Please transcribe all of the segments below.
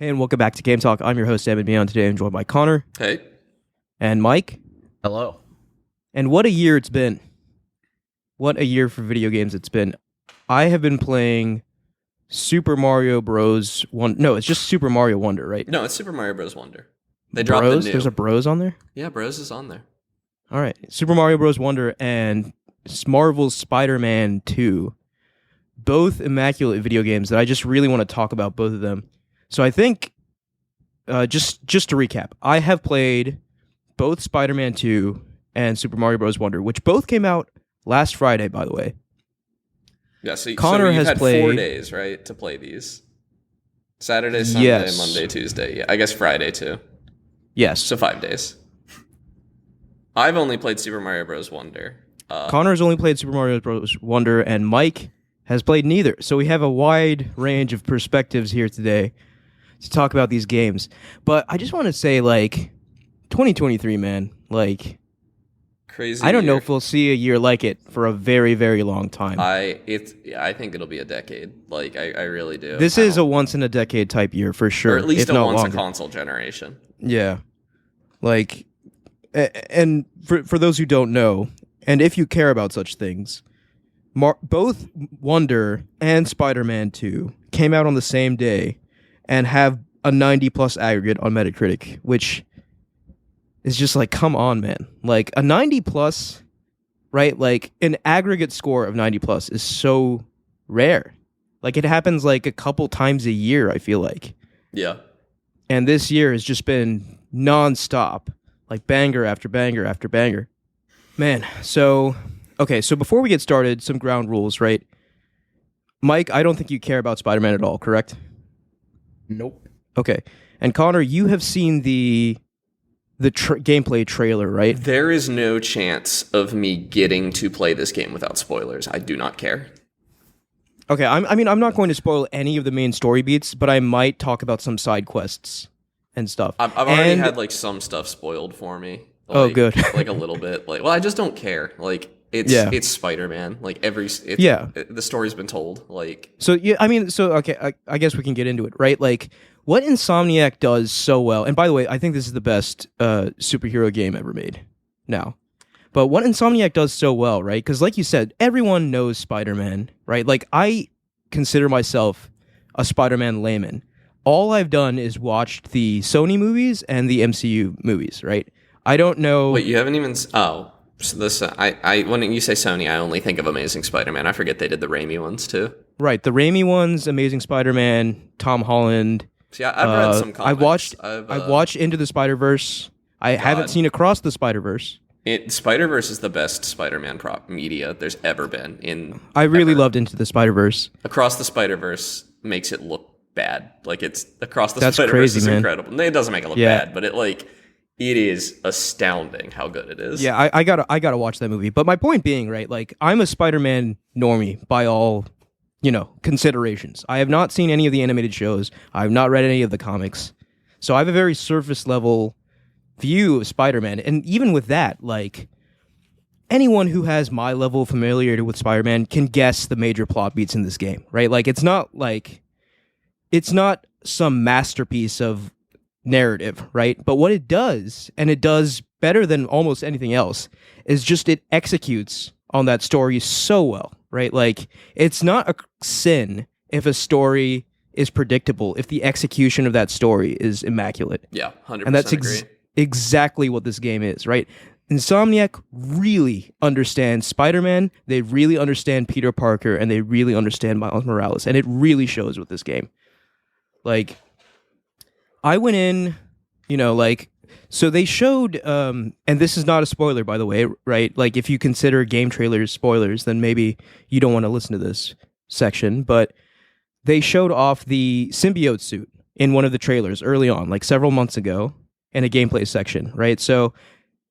Hey, and welcome back to Game Talk. I'm your host, Evan Beyond. Today I'm joined by Connor. Hey. And Mike. Hello. And what a year it's been. What a year for video games it's been. I have been playing Super Mario Bros. No, it's just Super Mario Wonder, right? No, it's Super Mario Bros. Wonder. They Bros? dropped the new. There's a Bros on there? Yeah, Bros is on there. All right. Super Mario Bros. Wonder and Marvel's Spider-Man 2. Both immaculate video games that I just really want to talk about, both of them. So I think, just to recap, I have played both Spider-Man 2 and Super Mario Bros. Wonder, which both came out last Friday, by the way. Yeah, so Connor you've has had played 4 days, right, to play these? Saturday, Sunday, Yes. Monday, Tuesday. Yeah, I guess Friday, too. Yes. So 5 days. I've only played Super Mario Bros. Wonder. Connor's only played Super Mario Bros. Wonder, and Mike has played neither. So we have a wide range of perspectives here today to talk about these games. But I just want to say, 2023, man, Crazy I don't know year. if we'll see a year like it for a very, very long time. I think it'll be a decade. I really do. This is a once-in-a-decade type year, for sure. Or at least if a not once longer. a console generation. Yeah. And for those who don't know, and if you care about such things, both Wonder and Spider-Man 2 came out on the same day and have a 90-plus aggregate on Metacritic, which is just come on, man. A 90-plus, right? An aggregate score of 90-plus is so rare. It happens a couple times a year, I feel like. Yeah. And this year has just been nonstop, banger after banger after banger. Man, so before we get started, some ground rules, right? Mike, I don't think you care about Spider-Man at all, correct? Nope. Okay. And Connor, you have seen the gameplay trailer, right? There is no chance of me getting to play this game without spoilers. I do not care. Okay, I'm not going to spoil any of the main story beats, but I might talk about some side quests and stuff. I've already had some stuff spoiled for me. Oh, good. A little bit. I just don't care. It's Spider-Man. The story's been told. So yeah, okay, I guess we can get into it, right? What Insomniac does so well, and by the way, I think this is the best superhero game ever made now. But what Insomniac does so well, right? Because like you said, everyone knows Spider-Man, right? I consider myself a Spider-Man layman. All I've done is watched the Sony movies and the MCU movies, right? I don't know. Wait, you haven't even... Oh, so this... when you say Sony, I only think of Amazing Spider-Man. I forget they did the Raimi ones, too. Right, the Raimi ones, Amazing Spider-Man, Tom Holland. See, I've read some comics. I've watched Into the Spider-Verse. I haven't seen Across the Spider-Verse. Spider-Verse is the best Spider-Man prop media there's ever been. I really loved Into the Spider-Verse. Across the Spider-Verse makes it look bad. It's Across the That's Spider-Verse crazy, is man. incredible. It doesn't make it look bad, but it is astounding how good it is. Yeah, I gotta watch that movie. But my point being, right, I'm a Spider-Man normie by all, considerations. I have not seen any of the animated shows. I have not read any of the comics. So I have a very surface level view of Spider-Man. And even with that, anyone who has my level of familiarity with Spider-Man can guess the major plot beats in this game, right? It's not some masterpiece of narrative, right? But what it does, and it does better than almost anything else, is just it executes on that story so well, right? It's not a sin if a story is predictable, if the execution of that story is immaculate. Yeah, 100% And that's agree. Exactly what this game is, right? Insomniac really understands Spider-Man, they really understand Peter Parker, and they really understand Miles Morales, and it really shows with this game. I went in, so they showed, and this is not a spoiler, by the way, right? If you consider game trailers spoilers, then maybe you don't want to listen to this section, but they showed off the symbiote suit in one of the trailers early on, several months ago, in a gameplay section, right? So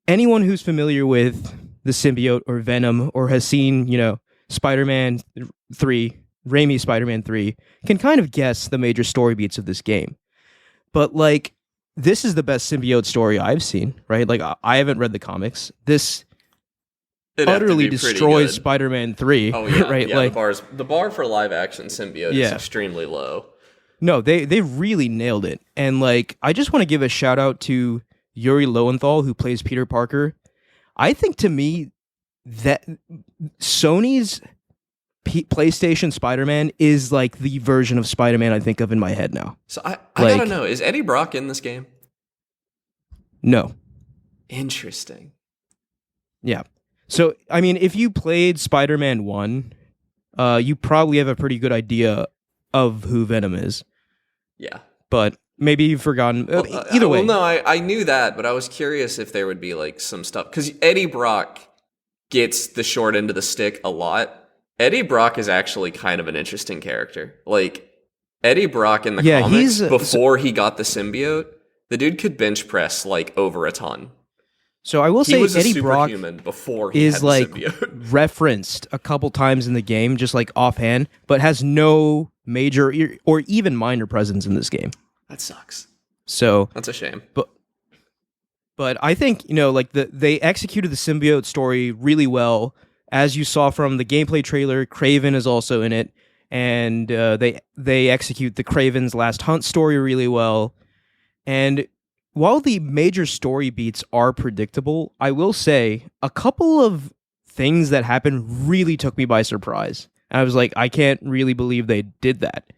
anyone who's familiar with the symbiote or Venom or has seen, Spider-Man 3, Raimi Spider-Man 3, can kind of guess the major story beats of this game. But this is the best symbiote story I've seen, right? I haven't read the comics. This utterly destroys Spider-Man 3. Oh yeah, right? Yeah, the bar for live action symbiote is extremely low. No, they really nailed it. And like I just want to give a shout out to Yuri Lowenthal who plays Peter Parker. I think to me that Sony's PlayStation Spider-Man is like the version of Spider-Man I think of in my head now. So I Like- gotta know, is Eddie Brock in this game? No. Interesting. Yeah. So, I mean, if you played Spider-Man 1, you probably have a pretty good idea of who Venom is. Yeah. But maybe you've forgotten. Either way. Well, no, I knew that, but I was curious if there would be like some stuff. Because Eddie Brock gets the short end of the stick a lot. Eddie Brock is actually kind of an interesting character. Like, Eddie Brock in the comics, before he got the symbiote, the dude could bench press like over a ton. So I will say Eddie Brock before he is had the like symbiote. referenced a couple times in the game, just like offhand, but has no major or even minor presence in this game. That sucks. So That's a shame. But I think, you know, like they executed the symbiote story really well. As you saw from the gameplay trailer, Kraven is also in it, and they execute the Kraven's Last Hunt story really well. And while the major story beats are predictable, I will say a couple of things that happened really took me by surprise. And I was like, I can't really believe they did that.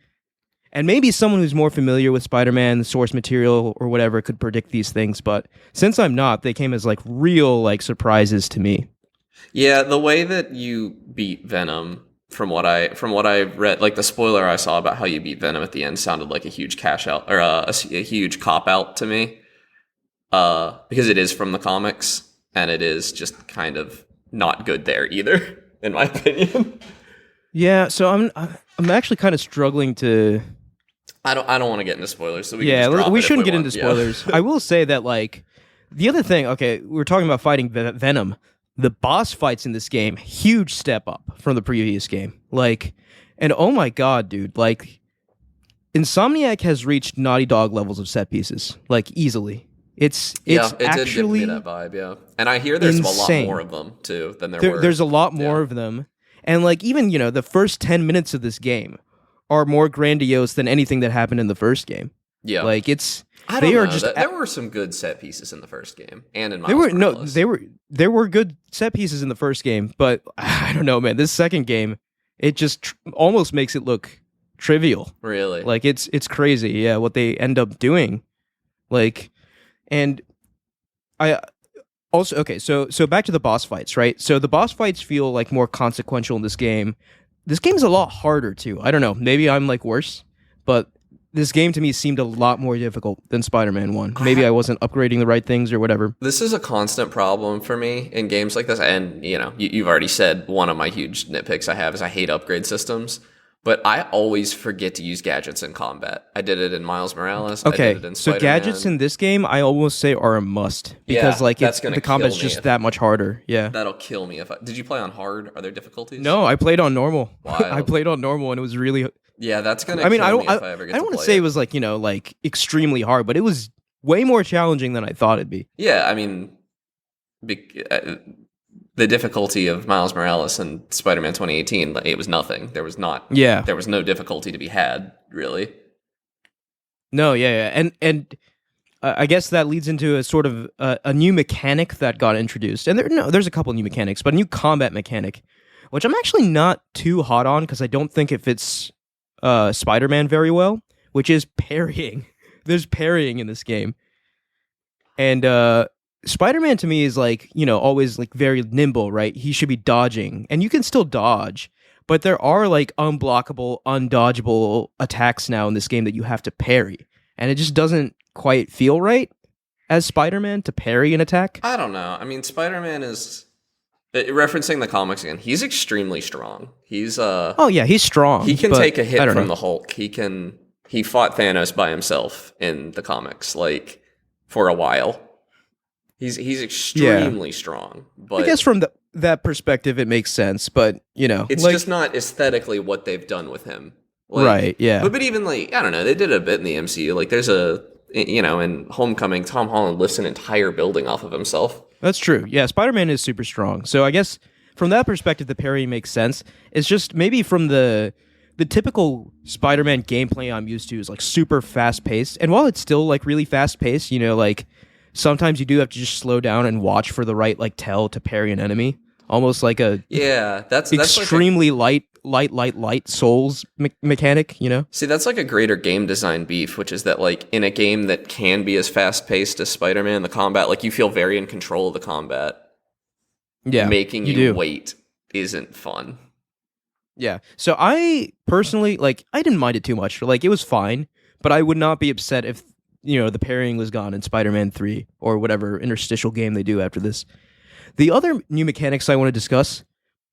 And maybe someone who's more familiar with Spider-Man, the source material, or whatever could predict these things. But since I'm not, they came as like real like surprises to me. Yeah, the way that you beat Venom, from what I read, like the spoiler I saw about how you beat Venom at the end sounded like a huge cash out or a huge cop out to me. Because it is from the comics, and it is just kind of not good there either, in my opinion. Yeah, so I'm actually kind of struggling to. I don't want to get into spoilers, so we shouldn't get into spoilers. I will say that like the other thing. Okay, we were talking about fighting Venom. The boss fights in this game, huge step up from the previous game. Like, and oh my god, dude! Like, Insomniac has reached Naughty Dog levels of set pieces, like easily. It actually did give me that vibe, yeah. And I hear there's insane. a lot more of them too than there were. There's a lot more of them, and like even the first 10 minutes of this game are more grandiose than anything that happened in the first game. Yeah, like it's. I don't know. There were some good set pieces in the first game, and in Miles Morales. There were good set pieces in the first game, but I don't know, man. This second game, it just almost makes it look trivial. Really, like it's crazy. Yeah, what they end up doing, like, and I also okay. So back to the boss fights, right? So the boss fights feel like more consequential in this game. This game's a lot harder too. I don't know. Maybe I'm like worse, but. This game to me seemed a lot more difficult than Spider-Man 1. Maybe I wasn't upgrading the right things or whatever. This is a constant problem for me in games like this. And, you've already said one of my huge nitpicks I have is I hate upgrade systems. But I always forget to use gadgets in combat. I did it in Miles Morales. Okay, I did it in Spider-Man. So gadgets in this game, I almost say are a must. Because the combat's just that much harder. Yeah. That'll kill me. Did you play on hard? Are there difficulties? No, I played on normal. Wild. I played on normal and it was really... Yeah, that's gonna. I mean, I don't want to say it was like extremely hard, but it was way more challenging than I thought it'd be. Yeah, I mean, the difficulty of Miles Morales and Spider-Man 2018, it was nothing. There was not. Yeah, there was no difficulty to be had, really. No, yeah, and I guess that leads into a sort of a new mechanic that got introduced, and there's a couple new mechanics, but a new combat mechanic, which I'm actually not too hot on because I don't think it fits. Spider-Man very well, which is parrying. There's parrying in this game. And Spider-Man to me is like, always like very nimble, right? He should be dodging. And you can still dodge, but there are like unblockable, undodgeable attacks now in this game that you have to parry. And it just doesn't quite feel right as Spider-Man to parry an attack. I don't know. I mean, Spider-Man is... Referencing the comics again, he's extremely strong. He's he's strong. He can take a hit from the Hulk. He fought Thanos by himself in the comics, like for a while. He's extremely strong. But I guess from that perspective, it makes sense. But it's just not aesthetically what they've done with him. Like, right? Yeah. But even like I don't know, they did a bit in the MCU. Like there's in Homecoming, Tom Holland lifts an entire building off of himself. That's true. Yeah, Spider-Man is super strong. So I guess from that perspective, the parry makes sense. It's just maybe from the the typical Spider-Man gameplay I'm used to is like super fast-paced. And while it's still like really fast-paced, like sometimes you do have to just slow down and watch for the right like tell to parry an enemy. Almost like a that's extremely light souls mechanic, See, that's like a greater game design beef, which is that like in a game that can be as fast-paced as Spider-Man, the combat, like you feel very in control of the combat. Yeah, making you wait isn't fun. Yeah. So I personally, like, I didn't mind it too much. Like, it was fine, but I would not be upset if, the parrying was gone in Spider-Man 3 or whatever interstitial game they do after this. The other new mechanics I want to discuss,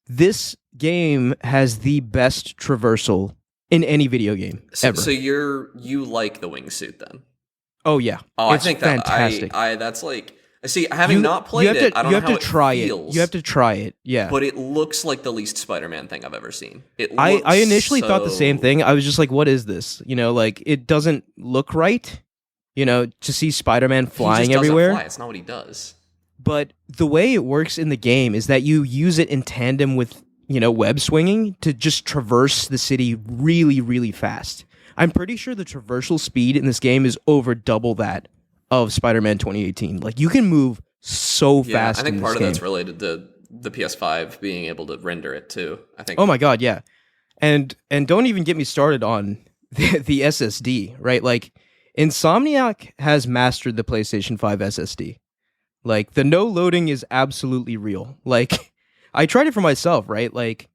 this game has the best traversal in any video game ever. So you like the wingsuit then? Oh, yeah. Oh, it's I think fantastic. that's like... See, having not played it, I don't know how it feels. You have to try it, yeah. But it looks like the least Spider-Man thing I've ever seen. I initially thought the same thing. I was just like, what is this? Like, it doesn't look right, to see Spider-Man flying he just everywhere. Doesn't fly. It's not what he does. But the way it works in the game is that you use it in tandem with, web swinging to just traverse the city really, really fast. I'm pretty sure the traversal speed in this game is over double that of Spider-Man 2018. Like, you can move so fast. I think part of game. that's related to the PS5 being able to render it too. I think. Oh my god, yeah. And don't even get me started on the SSD, right? Like, Insomniac has mastered the PlayStation 5 SSD. Like, the no loading is absolutely real. Like, I tried it for myself, right? Like,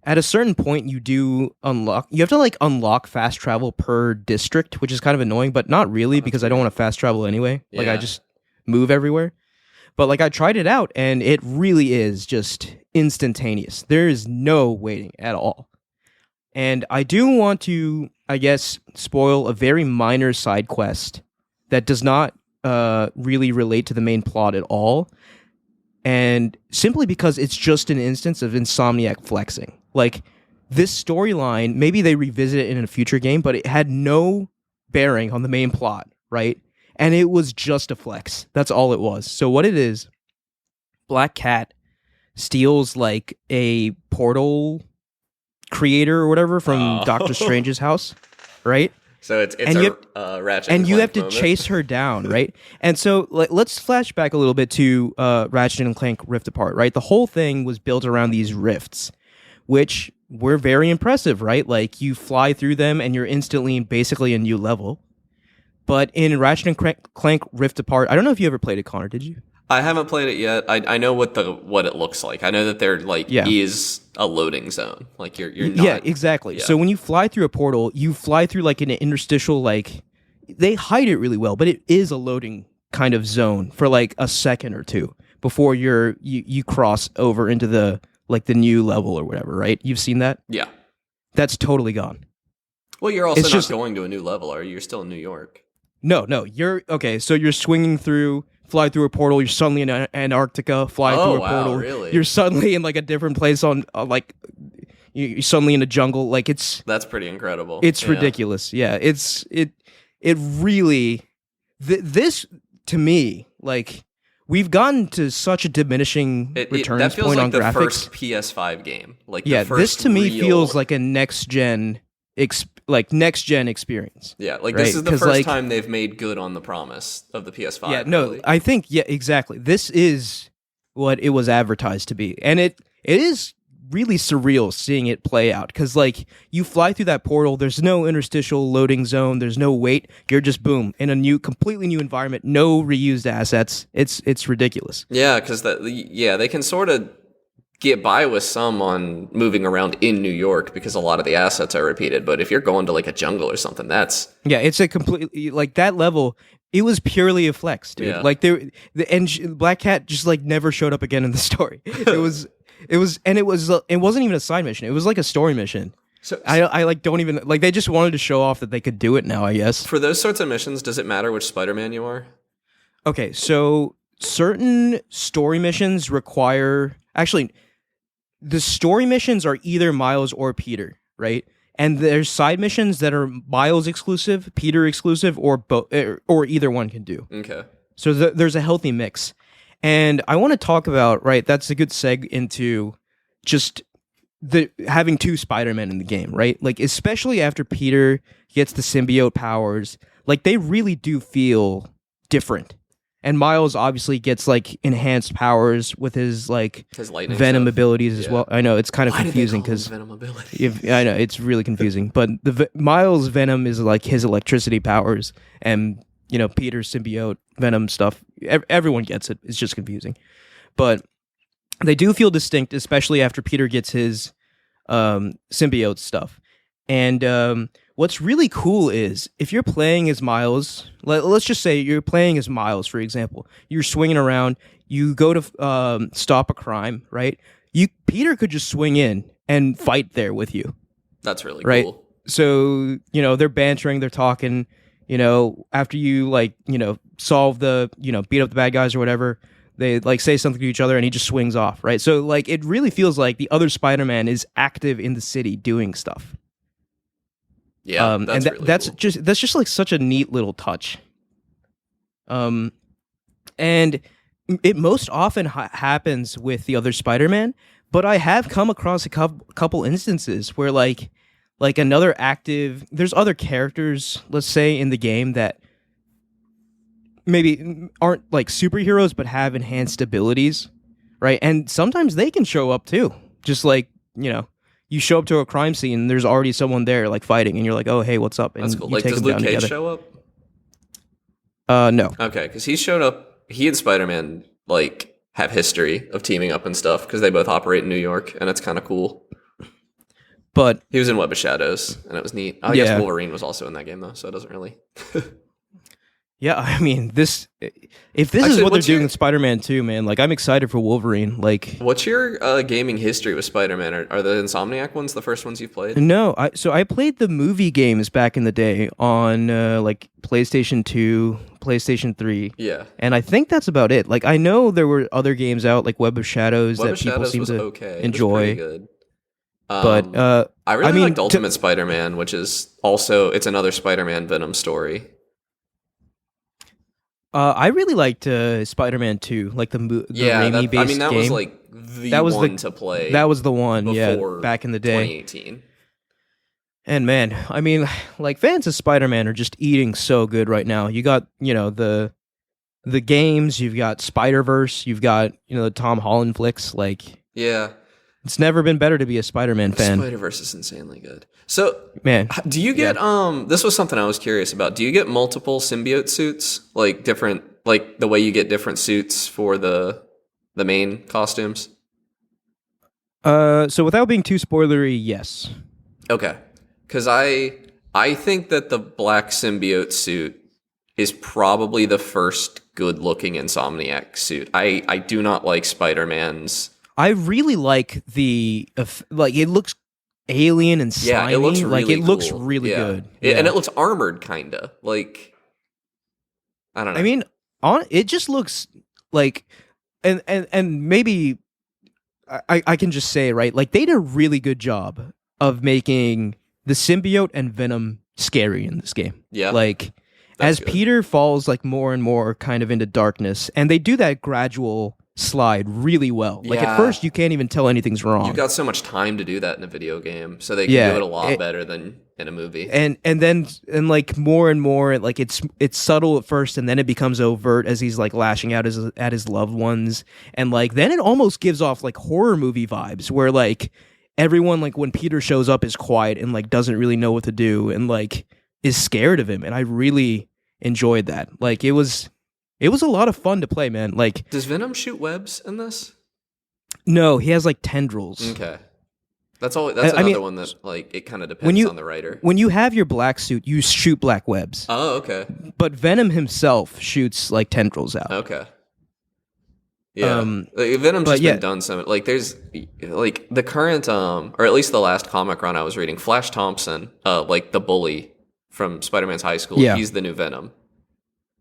at a certain point, you have to like unlock fast travel per district, which is kind of annoying, but not really because I don't want to fast travel anyway. Yeah. Like, I just move everywhere. But like, I tried it out and it really is just instantaneous. There is no waiting at all. And I do want to, I guess, spoil a very minor side quest that does not really relate to the main plot at all. And simply because it's just an instance of Insomniac flexing. Like, this storyline, maybe they revisit it in a future game, but it had no bearing on the main plot, right? And it was just a flex. That's all it was. So what it is, Black Cat steals, like, a portal creator or whatever from Doctor Strange's house, right? So it's Ratchet and you have to moment. chase her down, right? And so let's flash back a little bit to Ratchet and Clank Rift Apart, right? The whole thing was built around these rifts, which were very impressive, right? Like, you fly through them and you're instantly basically a new level. But in Ratchet and Clank Rift Apart, I don't know if you ever played it, Connor, did you? I haven't played it yet. I know what it looks like. I know that there is a loading zone. Like you're not. Yeah, exactly. Yeah. So when you fly through a portal, you fly through like an interstitial, like, they hide it really well, but it is a loading kind of zone for like a second or two before you cross over into the new level or whatever, right? You've seen that? Yeah. That's totally gone. Well, you're also not going to a new level, are you? You're still in New York. No, you're okay. So you're swinging through, fly through a portal. You're suddenly in Antarctica. Fly through a portal. Really? You're suddenly in like a different place on like you're suddenly in a jungle. Like, that's pretty incredible. It's ridiculous. Yeah, it really this to me, like, we've gotten to such a diminishing returns point on graphics. That feels like the first PS5 game. Like, yeah, the first this to me feels like a next gen experience. Yeah, like, right? This is the first time they've made good on the promise of the PS5. Yeah, no, really. I think, yeah, exactly. This is what it was advertised to be. And it is really surreal seeing it play out, because, like, you fly through that portal, there's no interstitial loading zone, there's no wait, you're just, boom, in a completely new environment, no reused assets. It's ridiculous. Yeah, because they can sort of get by with some on moving around in New York because a lot of the assets are repeated. But if you're going to like a jungle or something, it's a completely, like, that level. It was purely a flex, dude. Yeah. Like, Black Cat just like never showed up again in the story. It wasn't even a side mission. It was like a story mission. So I like don't even like, they just wanted to show off that they could do it now, I guess. For those sorts of missions, does it matter which Spider-Man you are? Okay, so certain story missions require, actually, the story missions are either Miles or Peter, right? And there's side missions that are Miles exclusive, Peter exclusive, or either one can do. Okay. So there's a healthy mix. And I want to talk about, right, that's a good seg into just the having two Spider-Men in the game, right? Like especially after Peter gets the symbiote powers, like they really do feel different. And Miles obviously gets like enhanced powers with his like His lightning Venom stuff. abilities as Yeah. well. I know it's kind of Why did they confusing call him because Venom ability? I know it's really confusing. But Miles Venom is like his electricity powers, and Peter's symbiote Venom stuff. Everyone gets it. It's just confusing, but they do feel distinct, especially after Peter gets his symbiote stuff. And what's really cool is if you're playing as Miles, let's just say you're playing as Miles, for example, you're swinging around, you go to stop a crime, right? Peter could just swing in and fight there with you, That's really right? cool. So they're bantering, they're talking. After you solve the beat up the bad guys or whatever, they like say something to each other and he just swings off, right? So like it really feels like the other Spider-Man is active in the city doing stuff. Yeah, and really that's cool. just like such a neat little touch. And it most often happens with the other Spider-Man, but I have come across a couple instances where like another active, there's other characters, let's say in the game that maybe aren't like superheroes but have enhanced abilities, right? And sometimes they can show up too. Just like, you show up to a crime scene and there's already someone there like fighting and you're like, "Oh, hey, what's up?" And That's cool. you Like, take does them Luke down Cage together. show up? No. Okay, because he showed up. He and Spider-Man like have history of teaming up and stuff because they both operate in New York, and it's kind of cool. But He was in Web of Shadows, and it was neat. I Yeah. guess Wolverine was also in that game though, so it doesn't really. yeah, I mean, if this is Actually, what they're what's doing your- with Spider-Man 2, man, like I'm excited for Wolverine. Like What's your gaming history with Spider-Man? Are the Insomniac ones the first ones you've played? no, I played the movie games back in the day on like PlayStation 2, PlayStation 3. Yeah, And I think that's about it. Like I know there were other games out like Web of Shadows Web that of people Shadows seem was to okay. It was enjoy. pretty good. But I really I mean, liked Ultimate Spider-Man, which is also it's another Spider-Man Venom story. I really liked Spider-Man 2, like the Raimi based I mean that game. was like the That was the- one to play. That was the one, before back in the day. 2018. And man, I mean, like fans of Spider-Man are just eating so good right now. You got, the games, you've got Spider-Verse, you've got, the Tom Holland flicks. Like Yeah, it's never been better to be a Spider-Man fan. Spider-Verse is insanely good. So, Man, do you get this was something I was curious about. Do you get multiple symbiote suits? Like different like the way you get different suits for the main costumes? so without being too spoilery, yes. Okay. Cuz I think that the black symbiote suit is probably the first good-looking Insomniac suit. I do not like Spider-Man's. I really like like it looks alien and slimy. Yeah, it looks really like it looks cool. really Yeah. good. And Yeah. it looks armored kinda. Like I don't know. I mean, it just looks like, and maybe I can just say, right, like they did a really good job of making the symbiote and Venom scary in this game. yeah. Like That's as good. Peter falls like more and more kind of into darkness, and they do that gradual slide really well. Like Yeah. at first you can't even tell anything's wrong. You've got so much time to do that in a video game, so they can Yeah, do it a lot it- better than in a movie. and then like more and more like it's subtle at first and then it becomes overt as he's like lashing out at his loved ones, and like then it almost gives off like horror movie vibes where like everyone like when Peter shows up is quiet and like doesn't really know what to do and like is scared of him, and I really enjoyed that. Like it was a lot of fun to play, man. Like Does Venom shoot webs in this? no, he has like tendrils. Okay. That's I another mean, one that like it kind of when depends you- on the writer. When you have your black suit, you shoot black webs. Oh, okay. But Venom himself shoots like tendrils out. Okay. Yeah. Um, Like, Venom's but just yeah. been done so like there's like the current or at least the last comic run I was reading, Flash Thompson, like the bully from Spider-Man's high school, Yeah. he's the new Venom.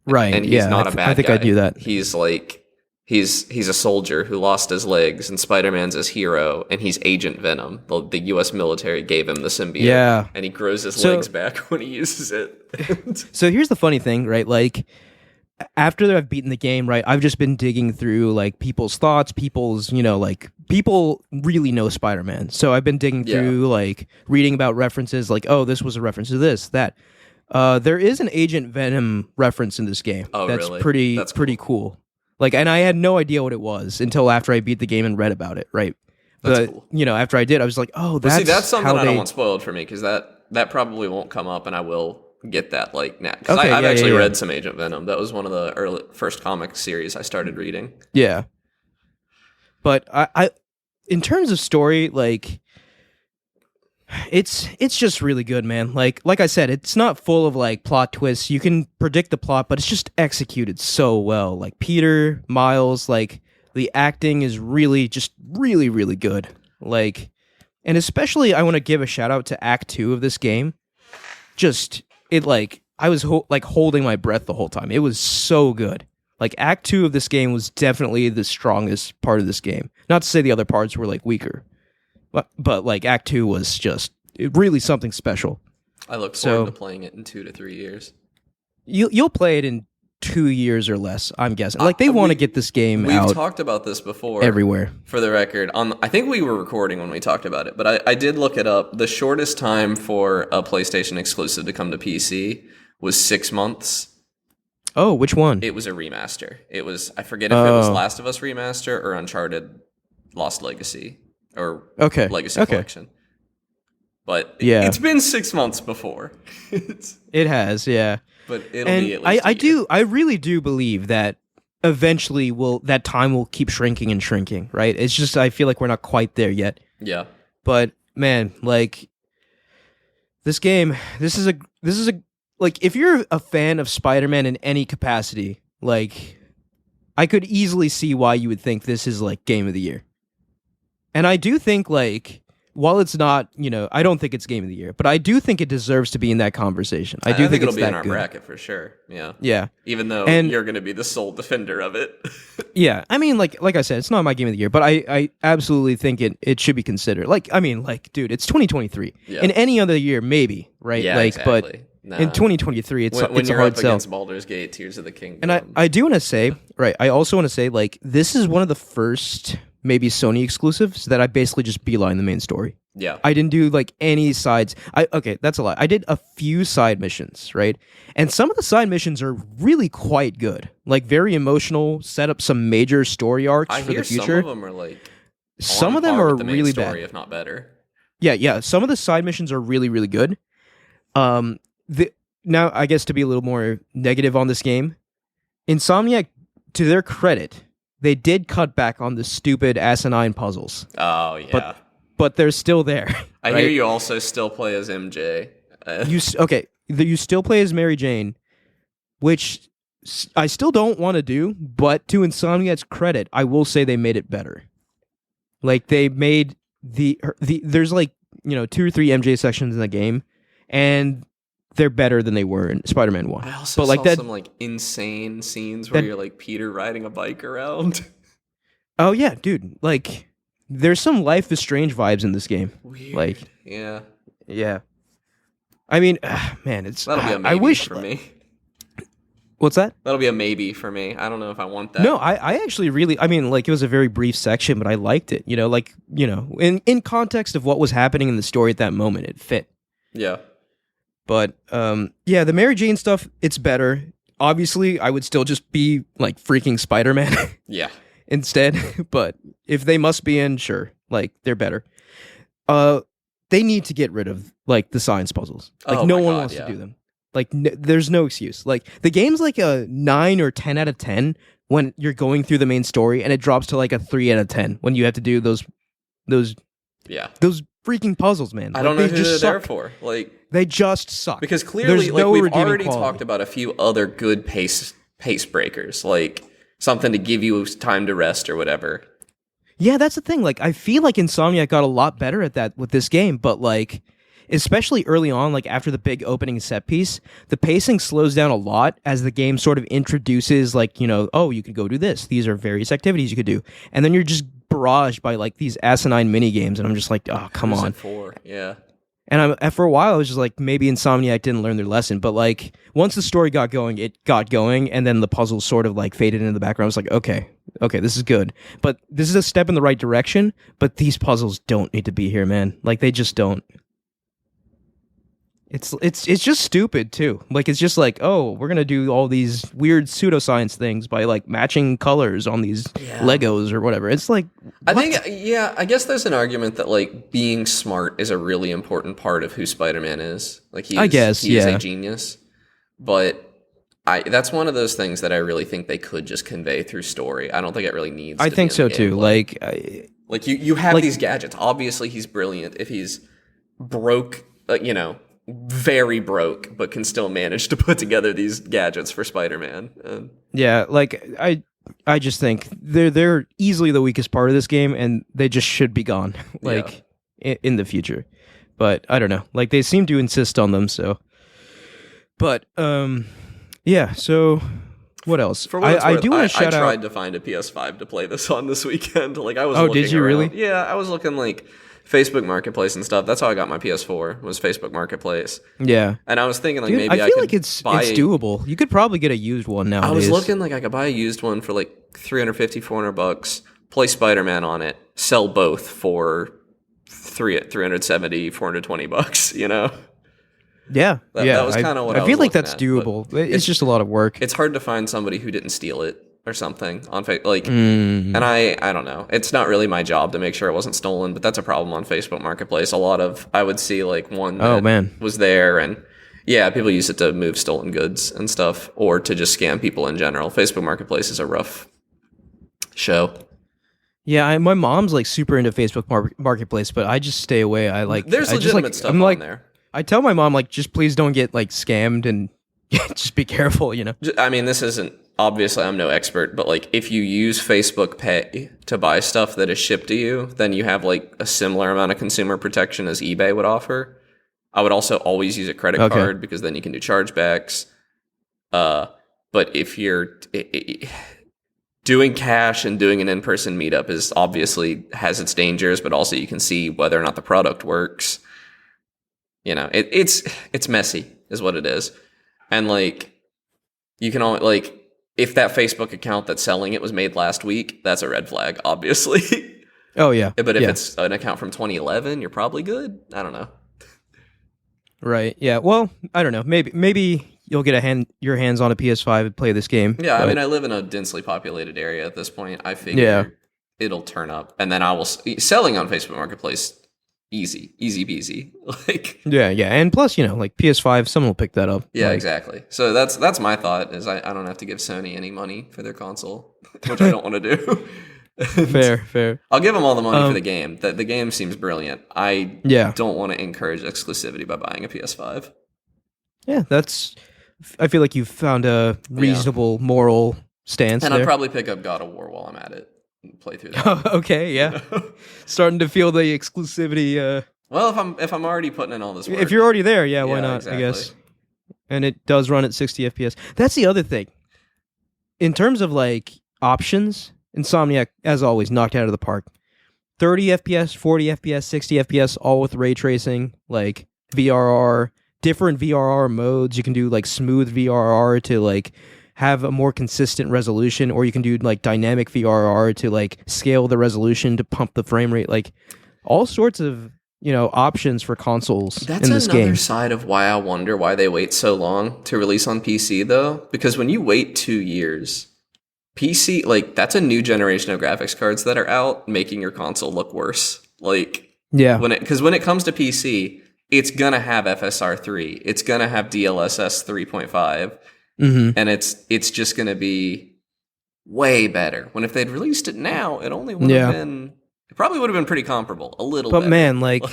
Right. And he's yeah, not a bad I think guy. I knew that. He's like he's a soldier who lost his legs, and Spider-Man's his hero, and he's Agent Venom. The U.S. military gave him the symbiote, Yeah. and he grows his So- legs back when he uses it. So here's the funny thing, right? Like after I've beaten the game, right, I've just been digging through like people's thoughts, people's, like people really know Spider-Man. So I've been digging through like reading about references like, oh, this was a reference to this, that. There is an Agent Venom reference in this game. Oh, that's really? That's pretty cool. Like, and I had no idea what it was until after I beat the game and read about it, right? That's cool. After I did, I was like, oh, that's something I don't want spoiled for me, because that probably won't come up, and I will get that like now. Because I've actually read some Agent Venom. That was one of the first comic series I started reading. Yeah. But I in terms of story, like, it's just really good, man. Like I said, it's not full of like plot twists. You can predict the plot, but it's just executed so well. Like Peter, Miles, like the acting is really really good. Like, and especially I want to give a shout out to Act 2 of this game. Just it like I was holding my breath the whole time. It was so good. Like Act 2 of this game was definitely the strongest part of this game. Not to say the other parts were like weaker. But like Act 2 was just really something special. I look forward to playing it in 2 to 3 years. You'll play it in 2 years or less, I'm guessing. Like they want to get this game out. We've talked about this before. Everywhere. For the record, I think we were recording when we talked about it, but I did look it up. The shortest time for a PlayStation exclusive to come to PC was 6 months. Oh, which one? It was a remaster. I forget if it was Last of Us remaster or Uncharted Lost Legacy. Or Legacy Collection. But it's been 6 months before. It has, yeah. But it'll be at least I really do believe that eventually that time will keep shrinking and shrinking, right? It's just I feel like we're not quite there yet. Yeah. But man, like this is a like if you're a fan of Spider-Man in any capacity, like I could easily see why you would think this is like game of the year. And I do think, like, while it's not, I don't think it's game of the year, but I do think it deserves to be in that conversation. I do think it'll it's be that in our good. bracket for sure. Yeah. Yeah. Even though you're going to be the sole defender of it. Yeah. I mean, like I said, it's not my game of the year, but I absolutely think it should be considered. Like, I mean, like, dude, it's 2023. Yeah. In any other year, maybe, right? Yeah, like, exactly. But in 2023, it's when a you're hard up sell. against Baldur's Gate, Tears of the Kingdom. And I do want to say, right, I also want to say, like, this is one of the first maybe Sony exclusives that I basically just beeline the main story. Yeah. I didn't do like any sides. Okay, that's a lie. I did a few side missions, right? And some of the side missions are really quite good. Like very emotional, set up some major story arcs for the future. Some of them are like some of them are the main really story, bad, if not better. Yeah. Some of the side missions are really, really good. Now I guess to be a little more negative on this game, Insomniac, to their credit, they did cut back on the stupid asinine puzzles. Oh, yeah. But they're still there. I right? hear you also still play as MJ. You still play as Mary Jane, which I still don't want to do, but to Insomniac's credit, I will say they made it better. Like, they made there's like, 2 or 3 MJ sections in the game, and they're better than they were in Spider-Man 1. I also saw some like insane scenes where you're like Peter riding a bike around. Oh yeah, dude. Like there's some Life is Strange vibes in this game. Weird. Like yeah. I mean, man, that'll be a maybe for me. What's that? That'll be a maybe for me. I don't know if I want that. No, I actually really, I mean, like, it was a very brief section, but I liked it. In context of what was happening in the story at that moment, it fit. Yeah. But, the Mary Jane stuff, it's better. Obviously, I would still just be, like, freaking Spider-Man. Yeah. Instead. But if they must be in, sure. Like, they're better. They need to get rid of, like, the science puzzles. Like, no one wants to do them. Like, there's no excuse. Like, the game's like a 9 or 10 out of 10 when you're going through the main story, and it drops to, like, a 3 out of 10 when you have to do those freaking puzzles, man. I don't know who they're there for. Like, they just suck. Because clearly, like, we've already talked about a few other good pace breakers, like something to give you time to rest or whatever. Yeah, that's the thing. Like, I feel like Insomniac got a lot better at that with this game, but like, especially early on, like after the big opening set piece, the pacing slows down a lot as the game sort of introduces, like, oh, you could go do this. These are various activities you could do, and then you're just barraged by like these asinine mini games, and I'm just like, oh, come on. Yeah. And for a while, I was just like, maybe Insomniac didn't learn their lesson. But like, once the story got going, it got going, and then the puzzles sort of like faded into the background. I was like, okay, this is good. But this is a step in the right direction. But these puzzles don't need to be here, man. Like, they just don't. It's just stupid too. Like, it's just like, oh, we're gonna do all these weird pseudoscience things by like matching colors on these Legos or whatever. It's like, I think, I guess there's an argument that like being smart is a really important part of who Spider-Man is. Like, he is a genius, but that's one of those things that I really think they could just convey through story. I don't think it really needs. I think so too. Like you have these gadgets. Obviously, he's brilliant. If he's broke, very broke, but can still manage to put together these gadgets for Spider-Man. Yeah, like I just think they're easily the weakest part of this game, and they just should be gone, in the future. But I don't know. Like, they seem to insist on them, so. But yeah. So what else? For what I do want to shout out. I tried to find a PS5 to play this on this weekend. Like, I was. Oh, did you around. really? Yeah, I was looking like Facebook Marketplace and stuff. That's how I got my PS4, was Facebook Marketplace. Yeah. And I was thinking, like, Dude, maybe I feel could like it's buy doable. You could probably get a used one nowadays. I was looking like I could buy a used one for like $350-$400, play Spider-Man on it, sell both for $370, $420, you know? Yeah. That was kind of what I was feel like looking that's at, doable. It's just a lot of work. It's hard to find somebody who didn't steal it or something on Facebook. Like, and I don't know. It's not really my job to make sure it wasn't stolen, but that's a problem on Facebook Marketplace. A lot of, I would see like one that was there, and yeah, people use it to move stolen goods and stuff, or to just scam people in general. Facebook Marketplace is a rough show. Yeah, my mom's like super into Facebook Marketplace, but I just stay away. There's legitimate stuff on there. I tell my mom, like, just please don't get like scammed, and just be careful, you know? I mean, this isn't, obviously I'm no expert, but like, if you use Facebook Pay to buy stuff that is shipped to you, then you have like a similar amount of consumer protection as eBay would offer. I would also always use a credit card, because then you can do chargebacks. But if you're doing cash and doing an in-person meetup, is obviously has its dangers, but also you can see whether or not the product works. You know, it's messy is what it is. And like, you can only, like, if that Facebook account that's selling it was made last week, that's a red flag, obviously. Oh yeah. But if it's an account from 2011, you're probably good. I don't know. Right. Yeah. Well, I don't know. Maybe you'll get your hands on a PS5 and play this game. Yeah. I mean, I live in a densely populated area at this point. I figure it'll turn up, and then I will selling on Facebook Marketplace. Easy peasy. Like, yeah, and plus, you know, like PS5, someone will pick that up. Yeah, like, exactly. So that's my thought, is I don't have to give Sony any money for their console, which I don't want to do. Fair. I'll give them all the money for the game. The game seems brilliant. I don't want to encourage exclusivity by buying a PS5. Yeah, I feel like you've found a reasonable moral stance. And there. I'll probably pick up God of War while I'm at it. Play through that. Okay, yeah. Starting to feel the exclusivity. Well, if I'm already putting in all this work, if you're already there, why not? Exactly. I guess. And it does run at 60 FPS. That's the other thing. In terms of like options, Insomniac, as always, knocked out of the park. 30 FPS, 40 FPS, 60 FPS, all with ray tracing, like VRR, different VRR modes. You can do like smooth VRR to like have a more consistent resolution, or you can do like dynamic VRR to like scale the resolution to pump the frame rate, like all sorts of, you know, options for consoles in this game. That's another side of why I wonder why they wait so long to release on PC though, because when you wait 2 years, PC, like, that's a new generation of graphics cards that are out, making your console look worse. Like, because when it comes to PC, it's gonna have FSR 3, it's gonna have DLSS 3.5. And it's just going to be way better. When if they'd released it now, it only would have been, it probably would have been pretty comparable, a little bit. But man, like,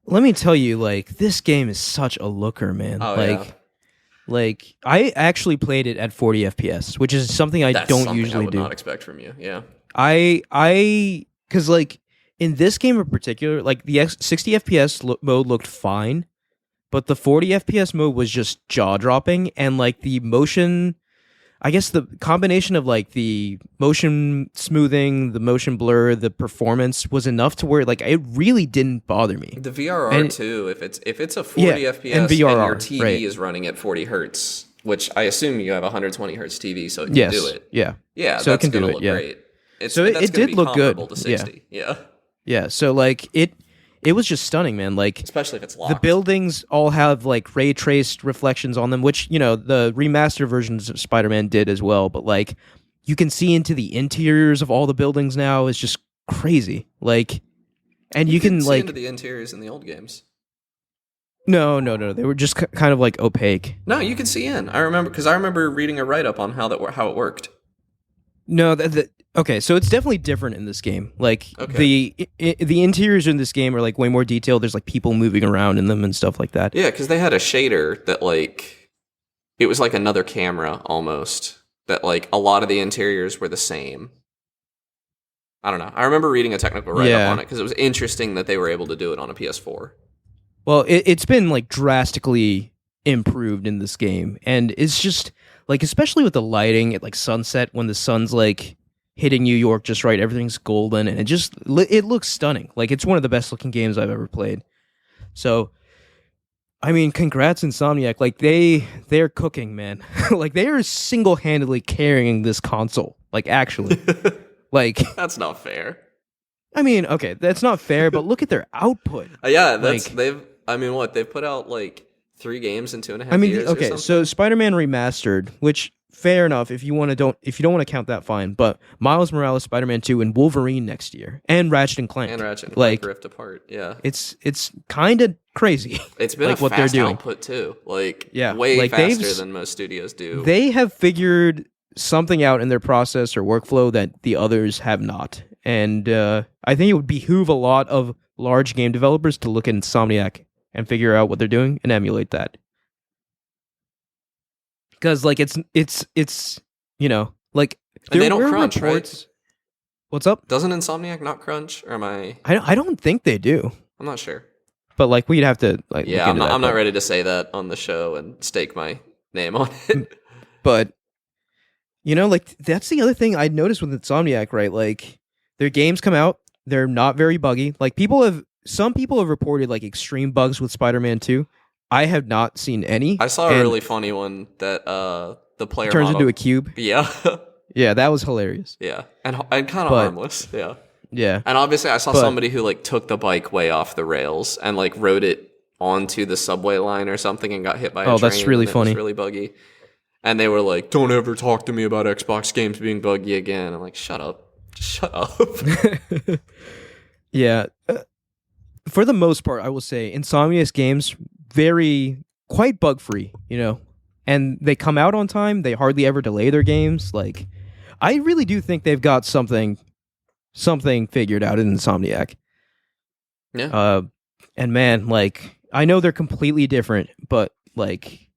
let me tell you, like, this game is such a looker, man. Like, I actually played it at 40 FPS, which is something I don't usually do. I would not expect from you. Yeah. Because like in this game in particular, like the 60 FPS mode looked fine. But the 40 FPS mode was just jaw-dropping, and like the motion I guess the combination of like the motion smoothing, the motion blur, the performance was enough to where like it really didn't bother me. The VRR And- too, if it's a 40 Yeah, FPS and VRR, your TV right. is running at 40 hertz, which I assume you have a 120 hertz TV, so it can Yes. do it. Yeah. Yeah, So it that's can do gonna it, look yeah. great. So it that's gonna did be look good, comparable to 60. Yeah. Yeah. So like it was just stunning, man. Like Especially if it's locked. the buildings all have like ray traced reflections on them, which, you know, the remastered versions of Spider-Man did as well, but like you can see into the interiors of all the buildings now. Is just crazy. Like, and you can see like into the interiors in the old games. no, they were just kind of like opaque. No, you can see in. I remember reading a write up on how it worked. No, okay, so it's definitely different in this game. Like Okay. the interiors in this game are like way more detailed. There's like people moving around in them and stuff like that. Yeah, because they had a shader that like it was like another camera almost. That like a lot of the interiors were the same. I don't know. I remember reading a technical write up Yeah. on it because it was interesting that they were able to do it on a PS4. Well, it's been like drastically improved in this game, and it's just like, especially with the lighting at like sunset when the sun's like hitting New York just right, everything's golden, and it looks stunning. Like it's one of the best looking games I've ever played. So, I mean, congrats Insomniac. Like they're cooking, man. Like they are single handedly carrying this console. Like actually, like That's not fair. I mean, okay, that's not fair, but look at their output. Yeah, Like- they've put out like 3 games in 2.5 I mean, years. or okay, something. so Spider-Man Remastered, which fair enough if you don't want to count that, fine. But Miles Morales, Spider-Man 2, and Wolverine next year, and Ratchet and Clank, and Ratchet and like Clank Rift Apart. Yeah, it's kind of crazy. it's been like a what they're fast doing. output too. Like Yeah, way like, they've faster s- than most studios do. They have figured something out in their process or workflow that the others have not, and I think it would behoove a lot of large game developers to look at Insomniac and figure out what they're doing and emulate that. Because like it's you know, like And they there don't were crunch, right? reports. What's up? Doesn't Insomniac not crunch? Or am I? I don't think they do, I'm not sure. but like we'd have to like Yeah, look into that, I'm not but- ready to say that on the show and stake my name on it. But you know, like that's the other thing I noticed with Insomniac, right? Like their games come out, they're not very buggy. Like some people have reported like extreme bugs with Spider-Man 2. I have not seen any. I saw a and really funny one that the player turns model, into a cube. yeah, Yeah, that was hilarious. yeah, and kind of But- harmless, yeah. Yeah. And obviously, I saw But- somebody who like took the bike way off the rails and like rode it onto the subway line or something and got hit by a train. Oh, that's really and it funny. was really buggy. And they were like, "Don't ever talk to me about Xbox games being buggy again." I'm like, "Shut up, just shut up." Yeah. For the most part, I will say Insomniac's games quite bug free, you know, and they come out on time. They hardly ever delay their games. Like, I really do think they've got something figured out in Insomniac. Yeah. And man, like, I know they're completely different, but like,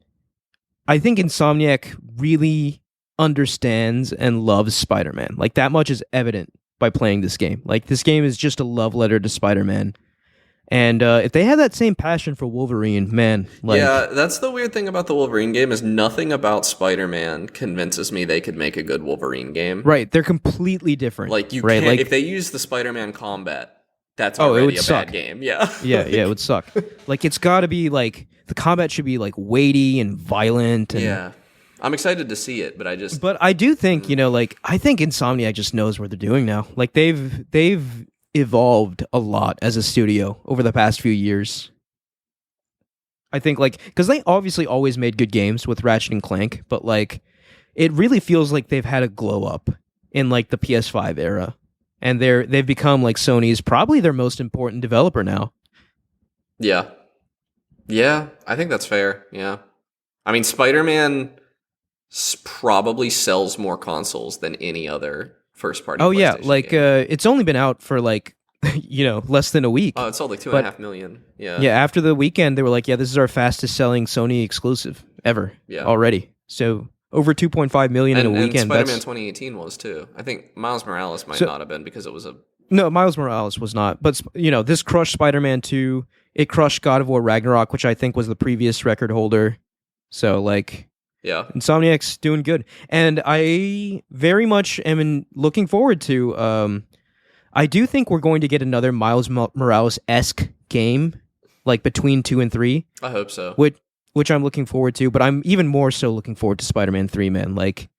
I think Insomniac really understands and loves Spider-Man. Like, that much is evident by playing this game. Like, this game is just a love letter to Spider-Man. And if they had that same passion for Wolverine, man, like, yeah, that's the weird thing about the Wolverine game is nothing about Spider-Man convinces me they could make a good Wolverine game. right, they're completely different. Like you right? can't Like, if they use the Spider-Man combat, that's Oh, it already would a suck. bad game. Yeah. yeah, it would suck. Like, it's got to be like the combat should be like weighty and violent. And, Yeah. I'm excited to see it, but But I do think, you know, like, I think Insomniac just knows what they're doing now. Like, they've evolved a lot as a studio over the past few years. I think, like, because they obviously always made good games with Ratchet and Clank, but like, it really feels like they've had a glow up in like the PS5 era, and they've become like Sony's probably their most important developer now. Yeah. Yeah, I think that's fair. Yeah. I mean, Spider-Man probably sells more consoles than any other first-party Oh yeah, PlayStation like game. it's only been out for like you know, less than a week. Oh, it sold like 2.5 million. Yeah. Yeah, after the weekend, they were like, yeah, this is our fastest selling Sony exclusive ever Yeah. already. So over 2.5 million in a And weekend. Spider-Man That's, 2018 was too. I think Miles Morales might So- not have been because it was a... no, Miles Morales was not. But, you know, this crushed Spider-Man 2. It crushed God of War Ragnarok, which I think was the previous record holder. So, like, Yeah. Insomniac's doing good, and I very much looking forward to. I do think we're going to get another Miles Morales-esque game, like between 2 and 3, I hope so. which I'm looking forward to. But I'm even more so looking forward to Spider-Man 3, man. Like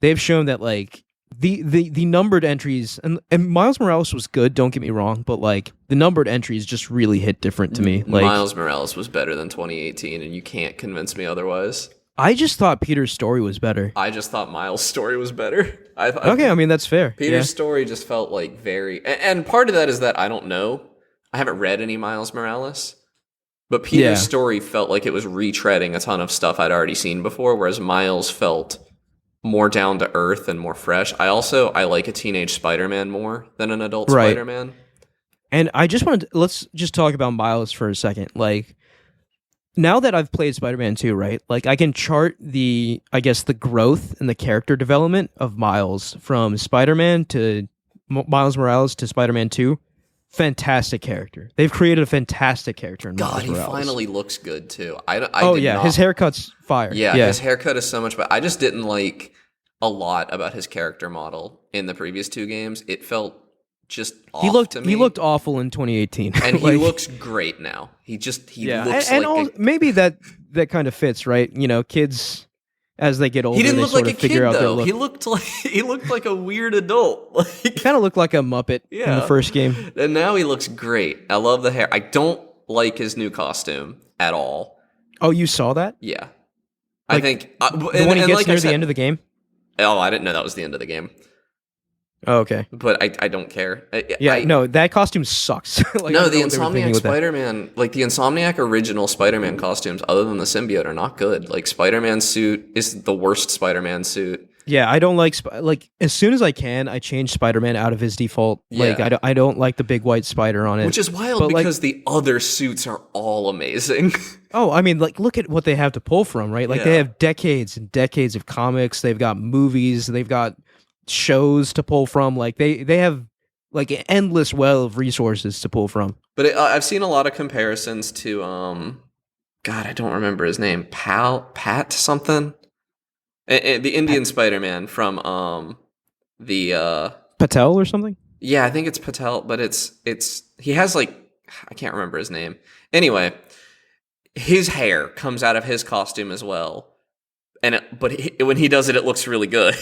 they've shown that like the numbered entries and Miles Morales was good. Don't get me wrong, but like the numbered entries just really hit different to me. Like Miles Morales was better than 2018, and you can't convince me otherwise. I just thought Peter's story was better. I just thought Miles' story was better. Okay, I mean that's fair. Peter's story just felt like very, and part of that is that I don't know. I haven't read any Miles Morales, but Peter's story felt like it was retreading a ton of stuff I'd already seen before, whereas Miles felt more down to earth and more fresh. I like a teenage Spider-Man more than an adult Spider-Man. And I just wanted to, let's just talk about Miles for a second. Like now that I've played Spider-Man 2, right? Like I can chart the growth and the character development of Miles from Spider-Man to Miles Morales to Spider-Man 2. Fantastic character. They've created a fantastic character in Miles Morales. He finally looks good too. His haircut's fire. Yeah, his haircut is so much better. I just didn't like a lot about his character model in the previous 2 games. It felt just off to me. He looked awful in 2018. And he looks great now. He looks maybe that kind of fits, right? You know, kids as they get older, he didn't they look sort like of a figure kid out their though. look. He looked like a weird adult. He kind of looked like a Muppet in the first game. And now he looks great. I love the hair. I don't like his new costume at all. Oh, you saw that? Yeah. Like, I think when he gets near the end of the game. Oh, I didn't know that was the end of the game. Oh, okay. But I don't care. No, that costume sucks. Like, no, the Insomniac Spider-Man, like the Insomniac original Spider-Man costumes, other than the symbiote, are not good. Like Spider-Man suit is the worst Spider-Man suit. Yeah, I don't like as soon as I can, I change Spider-Man out of his default. Yeah. Like I don't like the big white spider on it. Which is wild because the other suits are all amazing. Oh, I mean, like look at what they have to pull from, right? Like they have decades and decades of comics. They've got movies. They've got shows to pull from. Like they have like an endless well of resources to pull from. But I've seen a lot of comparisons to God, I don't remember his name. Pat something. The Indian Spider-Man from the Patel or something. Yeah, I think it's Patel, but it's he has like I can't remember his name. Anyway, his hair comes out of his costume as well, and when he does it, it looks really good.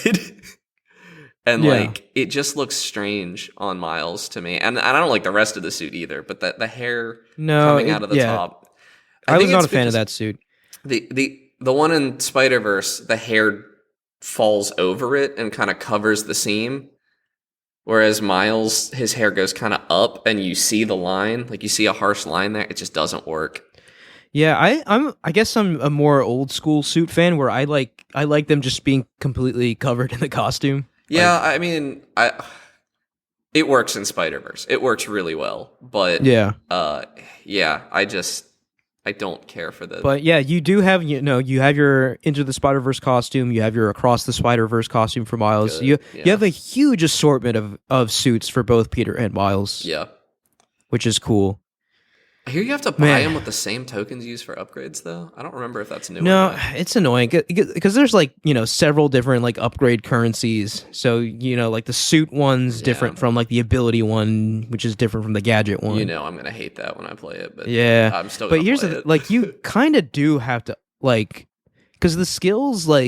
And like it just looks strange on Miles to me, and I don't like the rest of the suit either. But the hair coming out of the top, I was not a fan of that suit. The one in Spider-Verse, the hair falls over it and kind of covers the seam, whereas Miles, his hair goes kind of up, and you see the line, like you see a harsh line there. It just doesn't work. Yeah, I guess I'm a more old school suit fan where I like them just being completely covered in the costume. Yeah, I mean, it works in Spider-Verse. It works really well, but I don't care for the. But yeah, you do have you have your Into the Spider-Verse costume, you have your Across the Spider-Verse costume for Miles. You have a huge assortment of suits for both Peter and Miles. Yeah, which is cool. I hear you have to buy them with the same tokens used for upgrades, though. I don't remember if that's new. No, it's annoying because there's like several different like upgrade currencies. So like the suit one's different from like the ability one, which is different from the gadget one. I'm gonna hate that when I play it, but I'm still. But here's like you kind of do have to like because the skills not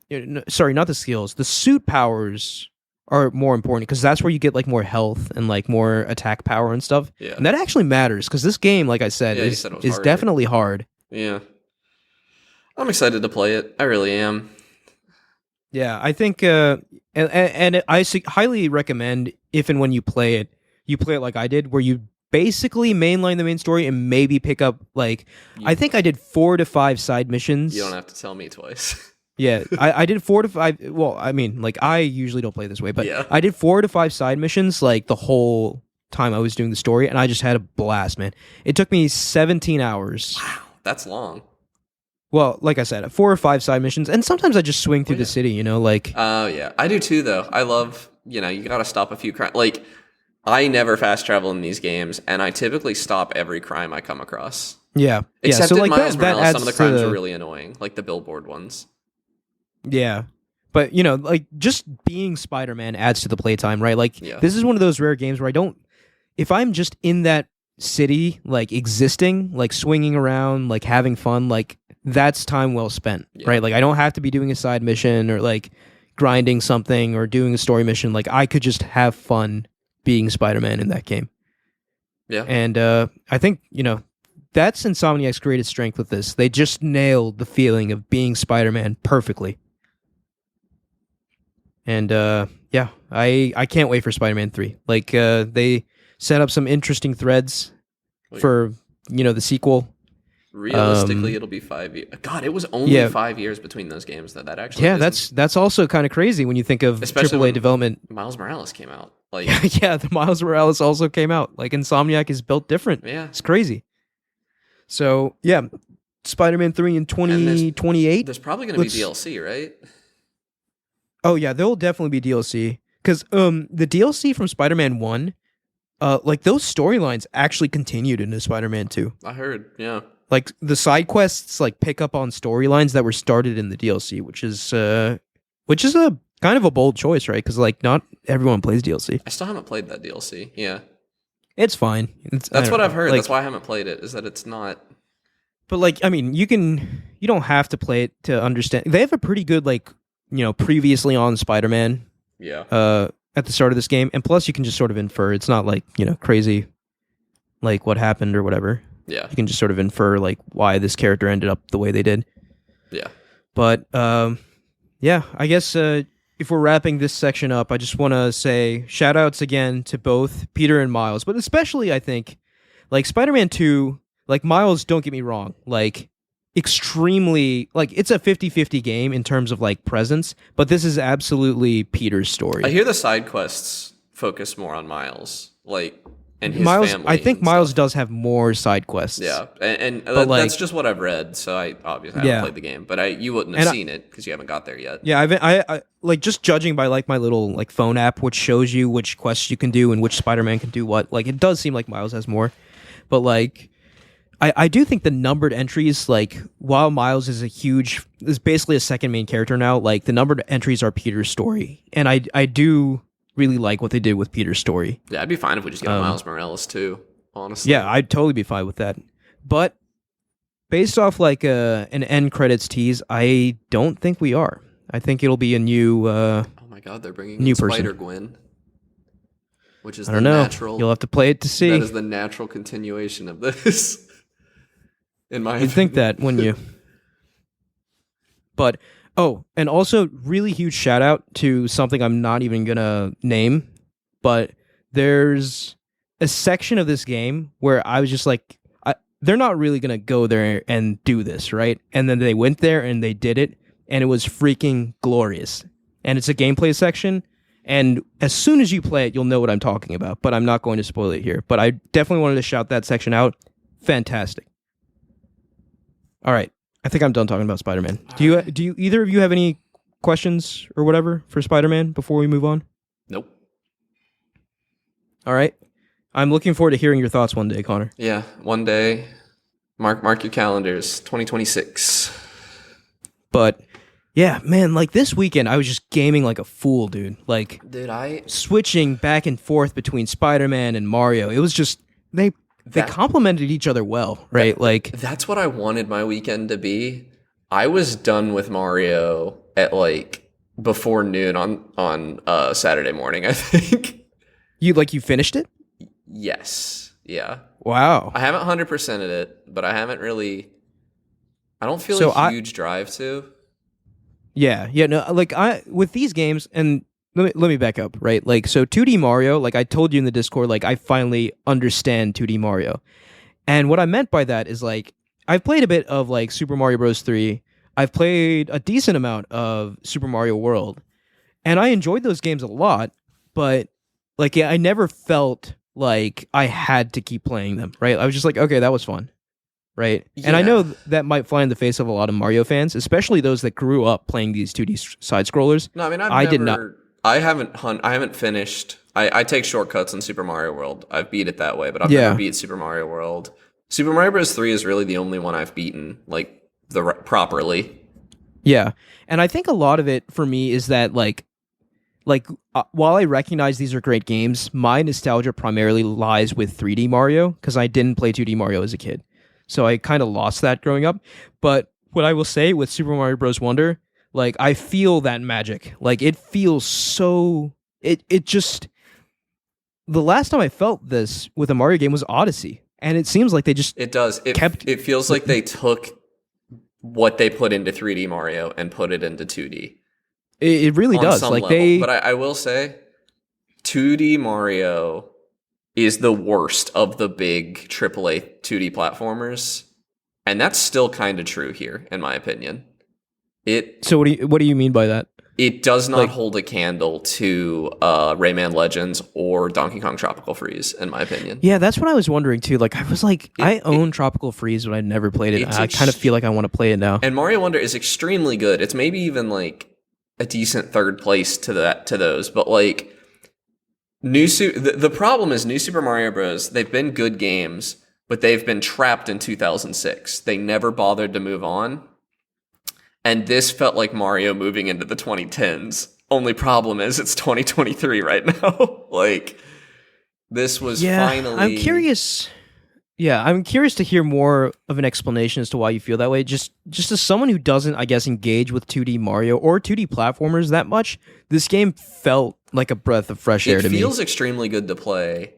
the skills, the suit powers are more important because that's where you get like more health and like more attack power and stuff. Yeah. And that actually matters because this game, like I said, is definitely hard. Yeah. I'm excited to play it. I really am. Yeah, I think and I highly recommend if and when you play it like I did, where you basically mainline the main story and maybe pick up I think I did 4 to 5 side missions. You don't have to tell me twice. Yeah, I did 4 to 5. Well, I mean, like I usually don't play this way, but I did 4 to 5 side missions like the whole time I was doing the story, and I just had a blast, man. It took me 17 hours. Wow, that's long. Well, like I said, 4 or 5 side missions, and sometimes I just swing through the city, like. Oh yeah, I do too, though. I love, you got to stop a few crimes. Like, I never fast travel in these games, and I typically stop every crime I come across. Yeah, except so in like Miles Morales, some of the crimes are are really annoying, like the billboard ones. Yeah. But, like, just being Spider-Man adds to the playtime, right? Like, Yeah. this is one of those rare games where if I'm just in that city, like, existing, like, swinging around, like, having fun, like, that's time well spent, right? Like, I don't have to be doing a side mission or, like, grinding something or doing a story mission. Like, I could just have fun being Spider-Man in that game. Yeah. And I think, that's Insomniac's greatest strength with this. They just nailed the feeling of being Spider-Man perfectly. And yeah, I can't wait for Spider-Man 3. Like, they set up some interesting threads for, the sequel. Realistically, it'll be 5 years. God, it was only 5 years between those games that actually. Yeah, that's also kind of crazy when you think of Especially AAA development. Miles Morales came out. Like, yeah, the Miles Morales also came out. Like, Insomniac is built different. Yeah. It's crazy. So, yeah, Spider-Man 3 in 2028. There's probably going to be DLC, right? Oh, yeah, there will definitely be DLC. Because the DLC from Spider-Man 1, like, those storylines actually continued into Spider-Man 2. I heard, yeah. Like, the side quests, like, pick up on storylines that were started in the DLC, which is a kind of a bold choice, right? Because, like, not everyone plays DLC. I still haven't played that DLC, yeah. It's fine. That's what I've heard. Like, that's why I haven't played it, is that it's not... But, like, I mean, you don't have to play it to understand. They have a pretty good, like, previously on Spider-Man at the start of this game. And plus, you can just sort of infer. It's not, like, crazy, like, what happened or whatever. Yeah. You can just sort of infer, like, why this character ended up the way they did. Yeah. But, yeah, I guess if we're wrapping this section up, I just want to say shout-outs again to both Peter and Miles. But especially, I think, like, Spider-Man 2... Like, Miles, don't get me wrong, like, extremely, like, it's a 50-50 game in terms of, like, presence, but this is absolutely Peter's story. I hear the side quests focus more on Miles, like, and his Miles, family. I think Miles does have more side quests. Yeah, and like, that's just what I've read, so I obviously haven't played the game, but you wouldn't have seen it because you haven't got there yet. Yeah, I like, just judging by, like, my little, like, phone app, which shows you which quests you can do and which Spider-Man can do what, like, it does seem like Miles has more, but, like... I do think the numbered entries, like, while Miles is basically a second main character now, like, the numbered entries are Peter's story. And I do really like what they did with Peter's story. Yeah, I'd be fine if we just got Miles Morales too, honestly. Yeah, I'd totally be fine with that. But based off, like, an end credits tease, I don't think we are. I think it'll be a new... oh my god, they're bringing new in person. Spider-Gwen. Which is I don't know. You'll have to play it to see. That is the natural continuation of this. In my You'd think that, wouldn't you? But, and also really huge shout out to something I'm not even gonna name, but there's a section of this game where I was just like, they're not really gonna go there and do this, right? And then they went there and they did it, and it was freaking glorious. And it's a gameplay section, and as soon as you play it, you'll know what I'm talking about, but I'm not going to spoil it here. But I definitely wanted to shout that section out. Fantastic. All right, I think I'm done talking about Spider-Man. Do you either of you have any questions or whatever for Spider-Man before we move on? Nope. All right, I'm looking forward to hearing your thoughts one day, Connor. Yeah, one day. Mark your calendars. 2026. But yeah, man, like, this weekend I was just gaming like a fool, dude. Like, switching back and forth between Spider-Man and Mario. It was just they complemented each other well, right? That's what I wanted my weekend to be. I was done with Mario at, like, before noon on Saturday morning, I think. You finished it? Yes. Yeah. Wow. I haven't 100%ed it, but I haven't really... I don't feel a huge drive to. Yeah, no, like, with these games, and let me back up, right? Like, so 2D Mario, like I told you in the Discord, like, I finally understand 2D Mario. And what I meant by that is, like, I've played a bit of, like, Super Mario Bros. 3. I've played a decent amount of Super Mario World. And I enjoyed those games a lot, but, like, yeah, I never felt like I had to keep playing them, right? I was just like, okay, that was fun. Right? Yeah. And I know that might fly in the face of a lot of Mario fans, especially those that grew up playing these 2D side-scrollers. No, I mean, I haven't finished. I take shortcuts in Super Mario World. I've beat it that way, but I've never beat Super Mario World. Super Mario Bros. 3 is really the only one I've beaten, like, properly. Yeah. And I think a lot of it for me is that while I recognize these are great games, my nostalgia primarily lies with 3D Mario because I didn't play 2D Mario as a kid. So I kind of lost that growing up. But what I will say with Super Mario Bros. Wonder, like I feel that magic. Like it feels so it just the last time I felt this with a Mario game was Odyssey. And it seems like they just It does. It feels like they took what they put into 3D Mario and put it into 2D. It really on does. some Like level. But I will say, 2D Mario is the worst of the big AAA 2D platformers, and that's still kind of true here, in my opinion. So what do you mean by that? It does not hold a candle to Rayman Legends or Donkey Kong Tropical Freeze, in my opinion. Yeah, that's what I was wondering too. Like, I was like, I own Tropical Freeze, but I never played it. I kind of feel like I want to play it now. And Mario Wonder is extremely good. It's maybe even like a decent third place to those, but like the problem is New Super Mario Bros. They've been good games, but they've been trapped in 2006. They never bothered to move on. And this felt like Mario moving into the 2010s. Only problem is it's 2023 right now. Like, this was finally... I'm curious. Yeah, I'm curious to hear more of an explanation as to why you feel that way. Just as someone who doesn't, I guess, engage with 2D Mario or 2D platformers that much, this game felt like a breath of fresh air to me. It feels extremely good to play.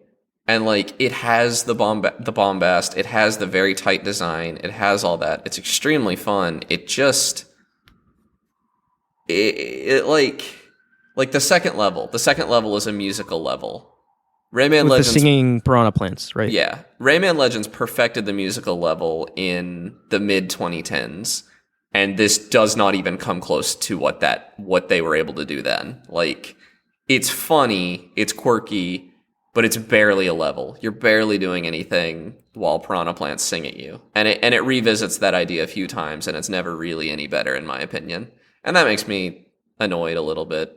And, like, it has the bombast. It has the very tight design. It has all that. It's extremely fun. It just... It like the second level is a musical level. Rayman with Legends, the singing piranha plants, right? Yeah, Rayman Legends perfected the musical level in the mid 2010s, and this does not even come close to what they were able to do then. Like, it's funny, it's quirky, but it's barely a level. You're barely doing anything while piranha plants sing at you, and it revisits that idea a few times, and it's never really any better, in my opinion. And that makes me annoyed a little bit.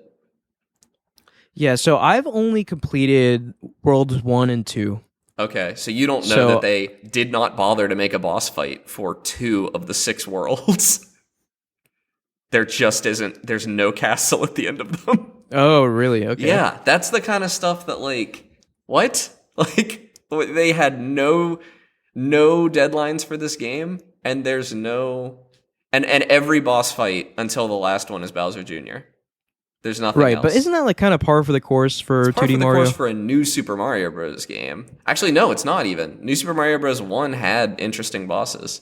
Yeah, so I've only completed Worlds 1 and 2. Okay, so you don't know that they did not bother to make a boss fight for 2 of the 6 worlds. There just isn't, there's no castle at the end of them. Oh, really? Okay. Yeah, that's the kind of stuff that, like, what? Like, they had no deadlines for this game, and there's no... And every boss fight until the last one is Bowser Jr. There's nothing else. Right, but isn't that like kind of par for the course for it's par 2D for the Mario? course for a new Super Mario Bros. Game. Actually, no, it's not even. New Super Mario Bros. 1 had interesting bosses.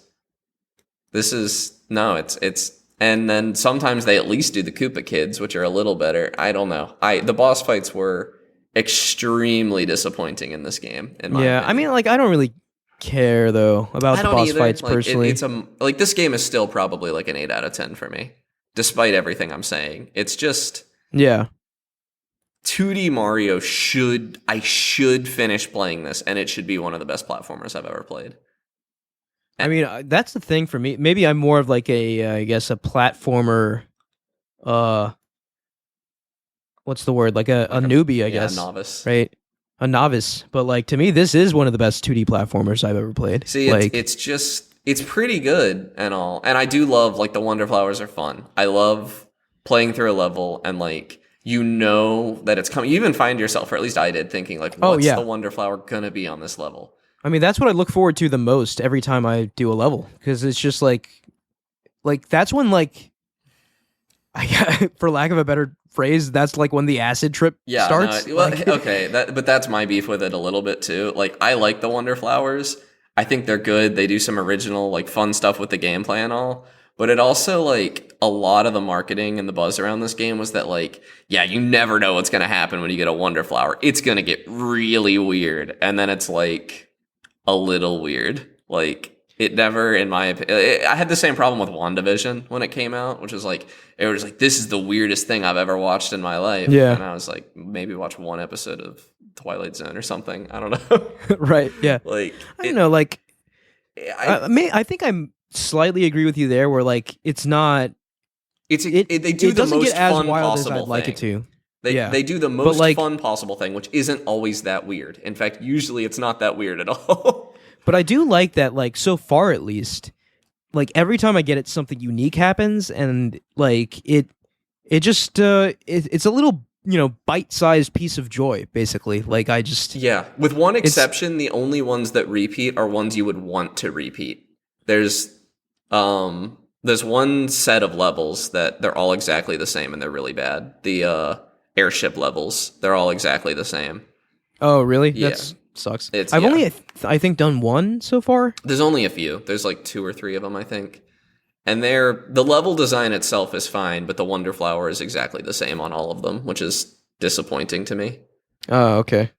This is... No, it's... And then sometimes they at least do the Koopa Kids, which are a little better. I don't know. The boss fights were extremely disappointing in this game, in my opinion. I mean, like, I don't really care though about the boss fights like, personally. It's like, this game is still probably like an 8 out of 10 for me, despite everything I'm saying. It's just 2D Mario I should finish playing this, and it should be one of the best platformers I've ever played. I mean, that's the thing for me. Maybe I'm more of like I guess a platformer. What's the word? Like a newbie, I guess. Novice, right? A novice, but like to me, this is one of the best 2D platformers I've ever played. See, like, it's pretty good and all, and I do love, like, the Wonder Flowers are fun. I love playing through a level and, like, you know that it's coming. You even find yourself, or at least I did, thinking like, what's the Wonder Flower gonna be on this level? I mean, that's what I look forward to the most every time I do a level, because it's just like that's when, like, for lack of a better phrase, that's like when the acid trip starts. No, well, okay, but that's my beef with it a little bit too. Like, I like the Wonder Flowers. I think they're good. They do some original, like, fun stuff with the gameplay and all. But it also, like, a lot of the marketing and the buzz around this game was that, like, yeah, you never know what's going to happen when you get a Wonder Flower. It's going to get really weird. And then it's, like, a little weird. Like, it never, in my opinion... I had the same problem with WandaVision when it came out, which was, like, it was like, this is the weirdest thing I've ever watched in my life. Yeah. And I was like, maybe watch one episode of Twilight Zone or something. I don't know. Right, yeah. Like, I don't know, like... I think I'm... slightly agree with you there, where like it's not. They do the most fun possible thing. Like it to. They do the most fun possible thing, which isn't always that weird. In fact, usually it's not that weird at all. But I do like that, like, so far at least, like every time I get it, something unique happens, and like it just it's a little bite-sized piece of joy, basically. Like I just Yeah, with one it's exception, the only ones that repeat are ones you would want to repeat. There's there's one set of levels that they're all exactly the same and they're really bad. The airship levels, they're all exactly the same. oh really? Yeah. That sucks. It's I've yeah. only I think done one so far. There's only a few. There's like 2 or 3 of them, I think. And the level design itself is fine, but the Wonder Flower is exactly the same on all of them, which is disappointing to me. Oh, okay.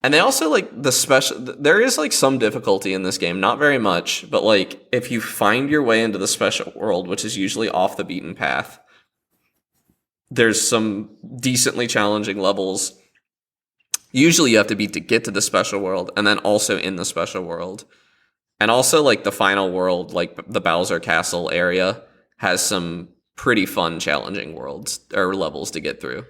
And they also like the special. There is like some difficulty in this game, not very much, but like if you find your way into the special world, which is usually off the beaten path, there's some decently challenging levels. Usually you have to beat to get to the special world, and then also in the special world. And also, like, the final world, like, the Bowser Castle area, has some pretty fun, challenging worlds, or levels to get through.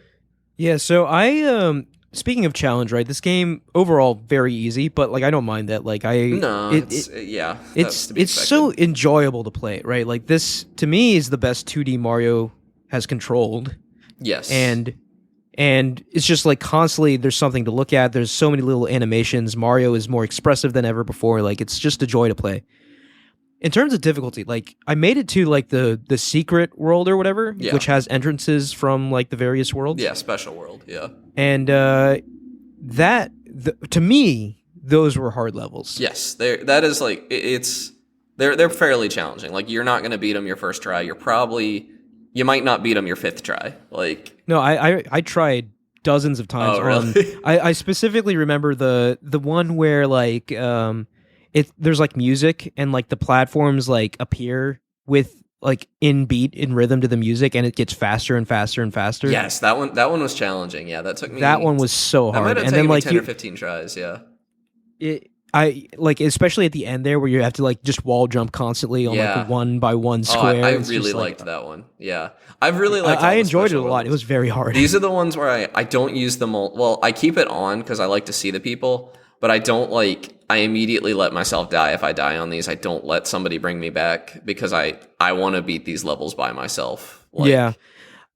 Yeah, so I speaking of challenge, right? This game overall very easy, but like I don't mind that. Like it's so enjoyable to play, right? Like this to me is the best 2D Mario has controlled. Yes. And it's just like constantly there's something to look at. There's so many little animations. Mario is more expressive than ever before. Like it's just a joy to play. In terms of difficulty, like I made it to like the secret world or whatever, which has entrances from like the various worlds. Yeah, special world. Yeah. And to me, those were hard levels. Yes, that is like they're fairly challenging. Like you're not going to beat them your first try. You might not beat them your 5th try. Like no, I tried dozens of times. Oh, really? I specifically remember the one where like there's like music and like the platforms like appear with like in beat in rhythm to the music and it gets faster and faster and faster. Yes, that one was challenging. Yeah, that took me. That one was so hard. That might have and taken then like me 10 or 15 tries. Yeah. I like especially at the end there where you have to like just wall jump constantly on like 1 by 1 square. I really liked that one. Yeah, I've really liked. I enjoyed it a lot. It was very hard. These are the ones where I don't use them all. Well, I keep it on because I like to see the people, but I don't like. I immediately let myself die if I die on these. I don't let somebody bring me back because I want to beat these levels by myself. Like, yeah,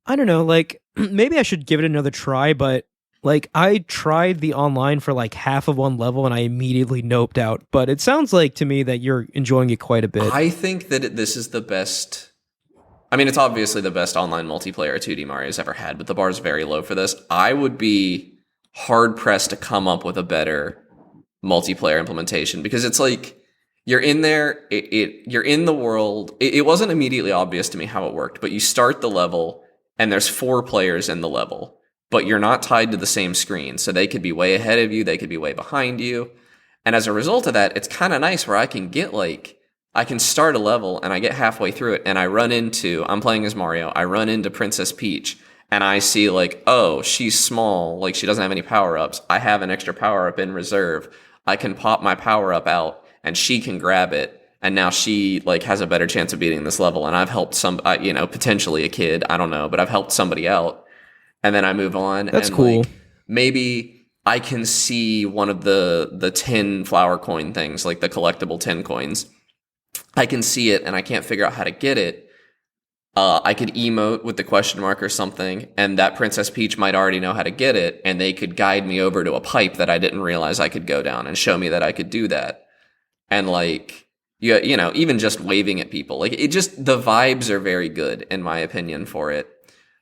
I don't know. Like maybe I should give it another try, but. Like, I tried the online for like half of one level and I immediately noped out. But it sounds like to me that you're enjoying it quite a bit. I think that this is the best. I mean, it's obviously the best online multiplayer 2D Mario's ever had, but the bar is very low for this. I would be hard-pressed to come up with a better multiplayer implementation because it's like you're in there, you're in the world. It wasn't immediately obvious to me how it worked, but you start the level and there's 4 players in the level. But you're not tied to the same screen. So they could be way ahead of you. They could be way behind you. And as a result of that, it's kind of nice where I can I can start a level and I get halfway through it and I'm playing as Mario. I run into Princess Peach and I see like, oh, she's small. Like she doesn't have any power-ups. I have an extra power-up in reserve. I can pop my power-up out and she can grab it. And now she like has a better chance of beating this level. And I've helped potentially a kid. I don't know, but I've helped somebody out. And then I move on. That's and cool. Like, maybe I can see one of the 10 flower coin things, like the collectible 10 coins. I can see it and I can't figure out how to get it. I could emote with the question mark or something, and that Princess Peach might already know how to get it, and they could guide me over to a pipe that I didn't realize I could go down and show me that I could do that. And like, you know, even just waving at people, like the vibes are very good in my opinion for it,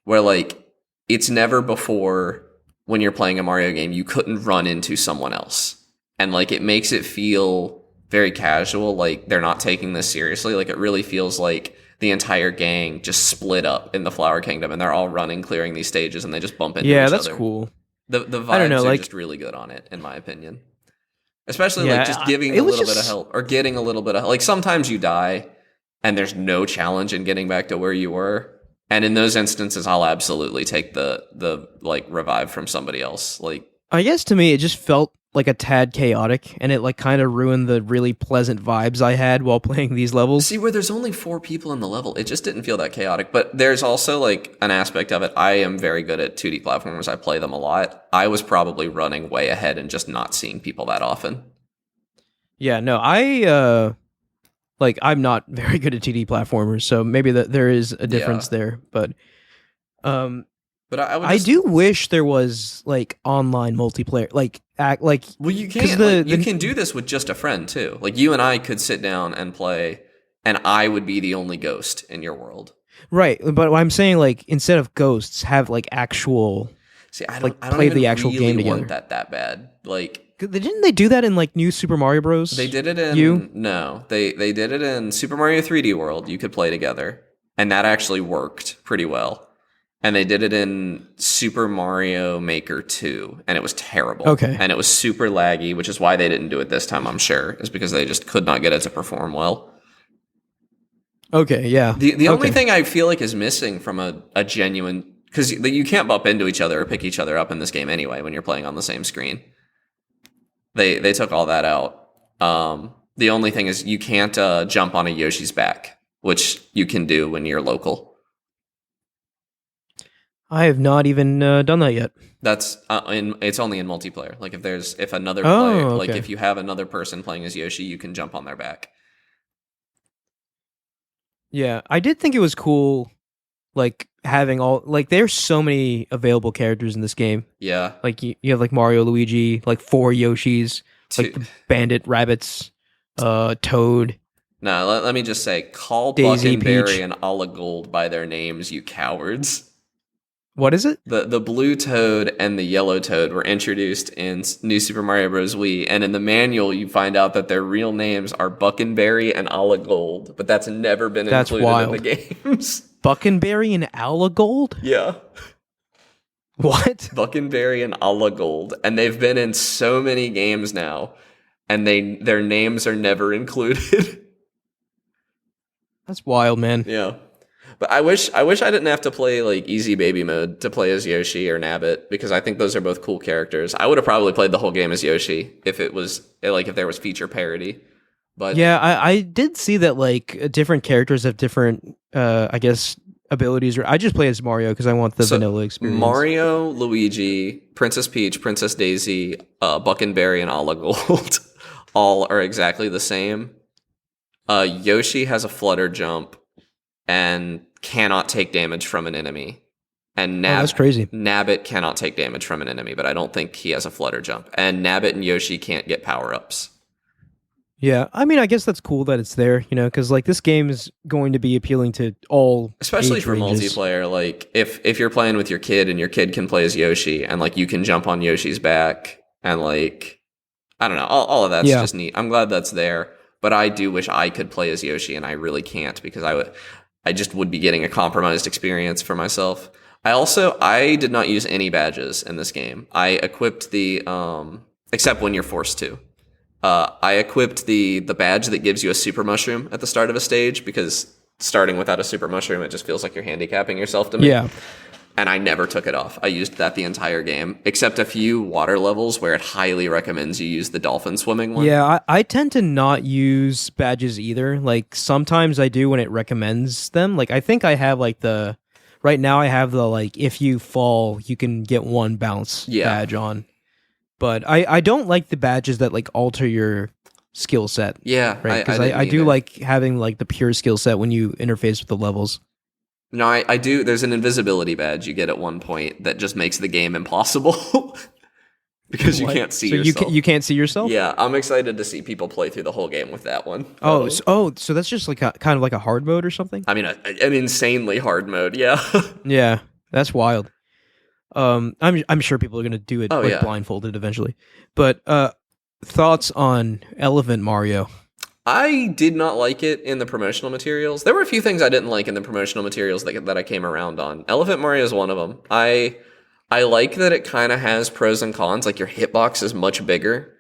where like, it's never before when you're playing a Mario game, you couldn't run into someone else. And like, it makes it feel very casual. Like they're not taking this seriously. Like it really feels like the entire gang just split up in the Flower Kingdom and they're all running, clearing these stages and they just bump into each other. Yeah, that's cool. The vibes are just really good on it, in my opinion. Especially like just giving a little bit of help or getting a little bit of, like sometimes you die and there's no challenge in getting back to where you were. And in those instances, I'll absolutely take the like revive from somebody else. Like, I guess to me, it just felt like a tad chaotic, and it like kind of ruined the really pleasant vibes I had while playing these levels. See, where there's only 4 people in the level, it just didn't feel that chaotic. But there's also like an aspect of it. I am very good at 2D platformers. I play them a lot. I was probably running way ahead and just not seeing people that often. Yeah, no, Like I'm not very good at 2D platformers, so maybe there is a difference there. But But I would I just, do wish there was like online multiplayer, like well, you 'cause can. You can do this with just a friend too. Like you and I could sit down and play, and I would be the only ghost in your world. right. But what I'm saying, like instead of ghosts, have like actual. See, I Like, don't play even the actual really game together. want that bad. Like Didn't they do that in like New Super Mario Bros? they did it in no, they did it in Super Mario 3D World. You could play together, and that actually worked pretty well. And they did it in Super Mario Maker 2, and it was terrible. Okay. And it was super laggy, which is why they didn't do it this time, I'm sure, is because they just could not get it to perform well. Okay, yeah. The only thing I feel like is missing from a genuine... Because you can't bump into each other or pick each other up in this game anyway when you're playing on the same screen. They took all that out. The only thing is you can't jump on a Yoshi's back, which you can do when you're local. I have not even done that yet. That's it's only in multiplayer. Like if another Oh, player, okay. like if you have another person playing as Yoshi, you can jump on their back. Yeah, I did think it was cool, like having all like there's so many available characters in this game. Yeah. Like you have like Mario, Luigi, like 4 Yoshis, like Two- the bandit rabbits, Toad. No, let me just say, call Daisy, Buckenberry Peach. and Ala Gold by their names, you cowards. What is it? The blue Toad and the yellow Toad were introduced in New Super Mario Bros. Wii, and in the manual you find out that their real names are Buckenberry and Ala Gold, but that's never been That's included wild. in the games. Buckenberry and Alagold? Yeah. What? Buckenberry and Ala Gold, and they've been in so many games now, and their names are never included. That's wild, man. Yeah. But I wish I didn't have to play like easy baby mode to play as Yoshi or Nabbit, because I think those are both cool characters. I would have probably played the whole game as Yoshi if it was like if there was feature parity. But Yeah, I did see that like different characters have different I guess abilities. Or I just play as Mario because I want the So, vanilla experience. Mario, Luigi, Princess Peach, Princess Daisy, Buckenberry, and Ala Gold all are exactly the same. Yoshi has a flutter jump and cannot take damage from an enemy. And that's crazy. Nabbit cannot take damage from an enemy, but I don't think he has a flutter jump. And Nabbit and Yoshi can't get power-ups. Yeah, I mean, I guess that's cool that it's there, you know, because like this game is going to be appealing to all, Especially age for ranges. multiplayer. Like if you're playing with your kid and your kid can play as Yoshi and like you can jump on Yoshi's back and like I don't know, all of that's just neat. I'm glad that's there, but I do wish I could play as Yoshi, and I really can't because I just would be getting a compromised experience for myself. I did not use any badges in this game. I equipped the except when you're forced to. I equipped the badge that gives you a super mushroom at the start of a stage, because starting without a super mushroom, it just feels like you're handicapping yourself to me. Yeah. And I never took it off. I used that the entire game, except a few water levels where it highly recommends you use the dolphin swimming one. Yeah, I tend to not use badges either. Like sometimes I do when it recommends them. Like I think I have like right now I have the like if you fall you can get 1 bounce badge on. But I don't like the badges that like alter your skill set. Yeah, right. Because didn't I do either. like having like the pure skill set when you interface with the levels. No, I do. There's an invisibility badge you get at one point that just makes the game impossible because you What? can't see so yourself. you can't see yourself. Yeah, I'm excited to see people play through the whole game with that one. So that's just like kind of like a hard mode or something. I mean, an insanely hard mode. Yeah. Yeah, that's wild. I'm sure people are gonna do it like yeah. blindfolded eventually. But thoughts on Elephant Mario? I did not like it in the promotional materials. There were a few things I didn't like in the promotional materials that I came around on. Elephant Mario is one of them. I like that it kind of has pros and cons. Like your hitbox is much bigger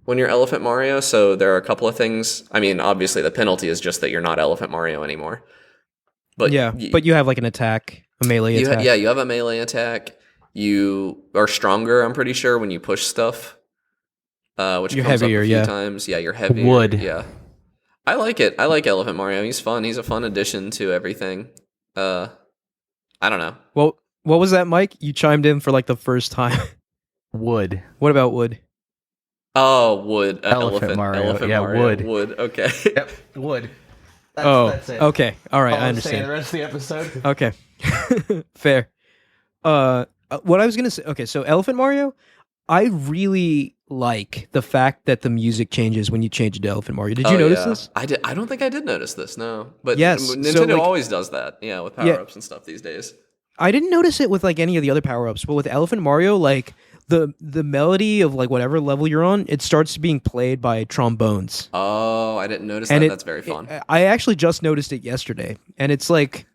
when you're Elephant Mario, so there are a couple of things. I mean, obviously the penalty is just that you're not Elephant Mario anymore. But but you have like an attack, a melee attack. You have a melee attack. You are stronger, I'm pretty sure, when you push stuff. Which You're comes heavier, up a few yeah. times. Yeah, you're heavier. Wood. Yeah. I like it. I like Elephant Mario. He's fun. He's a fun addition to everything. I don't know. Well, what was that, Mike? You chimed in for like the first time. Wood. What about Wood? Oh, wood. Elephant Mario. Yeah, Mario. wood. Wood. Okay. Yep. Wood. That's it. Okay. All right, All I I'm saying the understand. rest of the episode. Okay. Fair. What I was gonna say. Okay, so Elephant Mario, I really like the fact that the music changes when you change it to Elephant Mario. Did you notice this? I don't think I did notice this. No, but Yes. So, Nintendo like, always does that. Yeah, with yeah, power ups and stuff these days. I didn't notice it with like any of the other power ups, but with Elephant Mario, like the melody of like whatever level you're on, it starts being played by trombones. Oh, I didn't notice And that. That's very fun. I actually just noticed it yesterday, and it's like